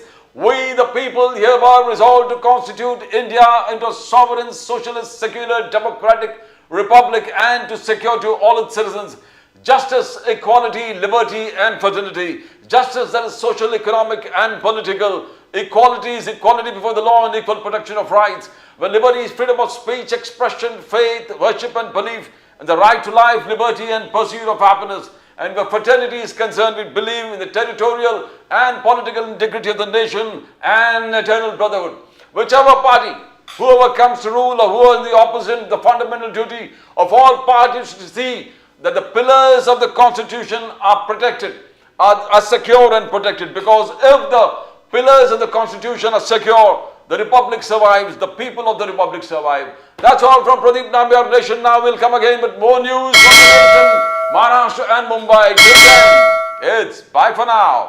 "We, the people, hereby resolve to constitute India into a sovereign, socialist, secular, democratic republic, and to secure to all its citizens justice, equality, liberty, and fraternity. Justice that is social, economic, and political. Equality is equality before the law and equal protection of rights. Where liberty is freedom of speech, expression, faith, worship, and belief, and the right to life, liberty, and pursuit of happiness. And where fraternity is concerned, we believe in the territorial and political integrity of the nation and eternal brotherhood. Whichever party, whoever comes to rule or whoever is the opposition, the fundamental duty of all parties is to see that the pillars of the Constitution are protected, are secure and protected. Because if the pillars of the Constitution are secure, the Republic survives, the people of the Republic survive. That's all from Pradeep Nambiar Nation. Now we'll come again with more news from the nation, Maharashtra and Mumbai. Till then, it's bye for now.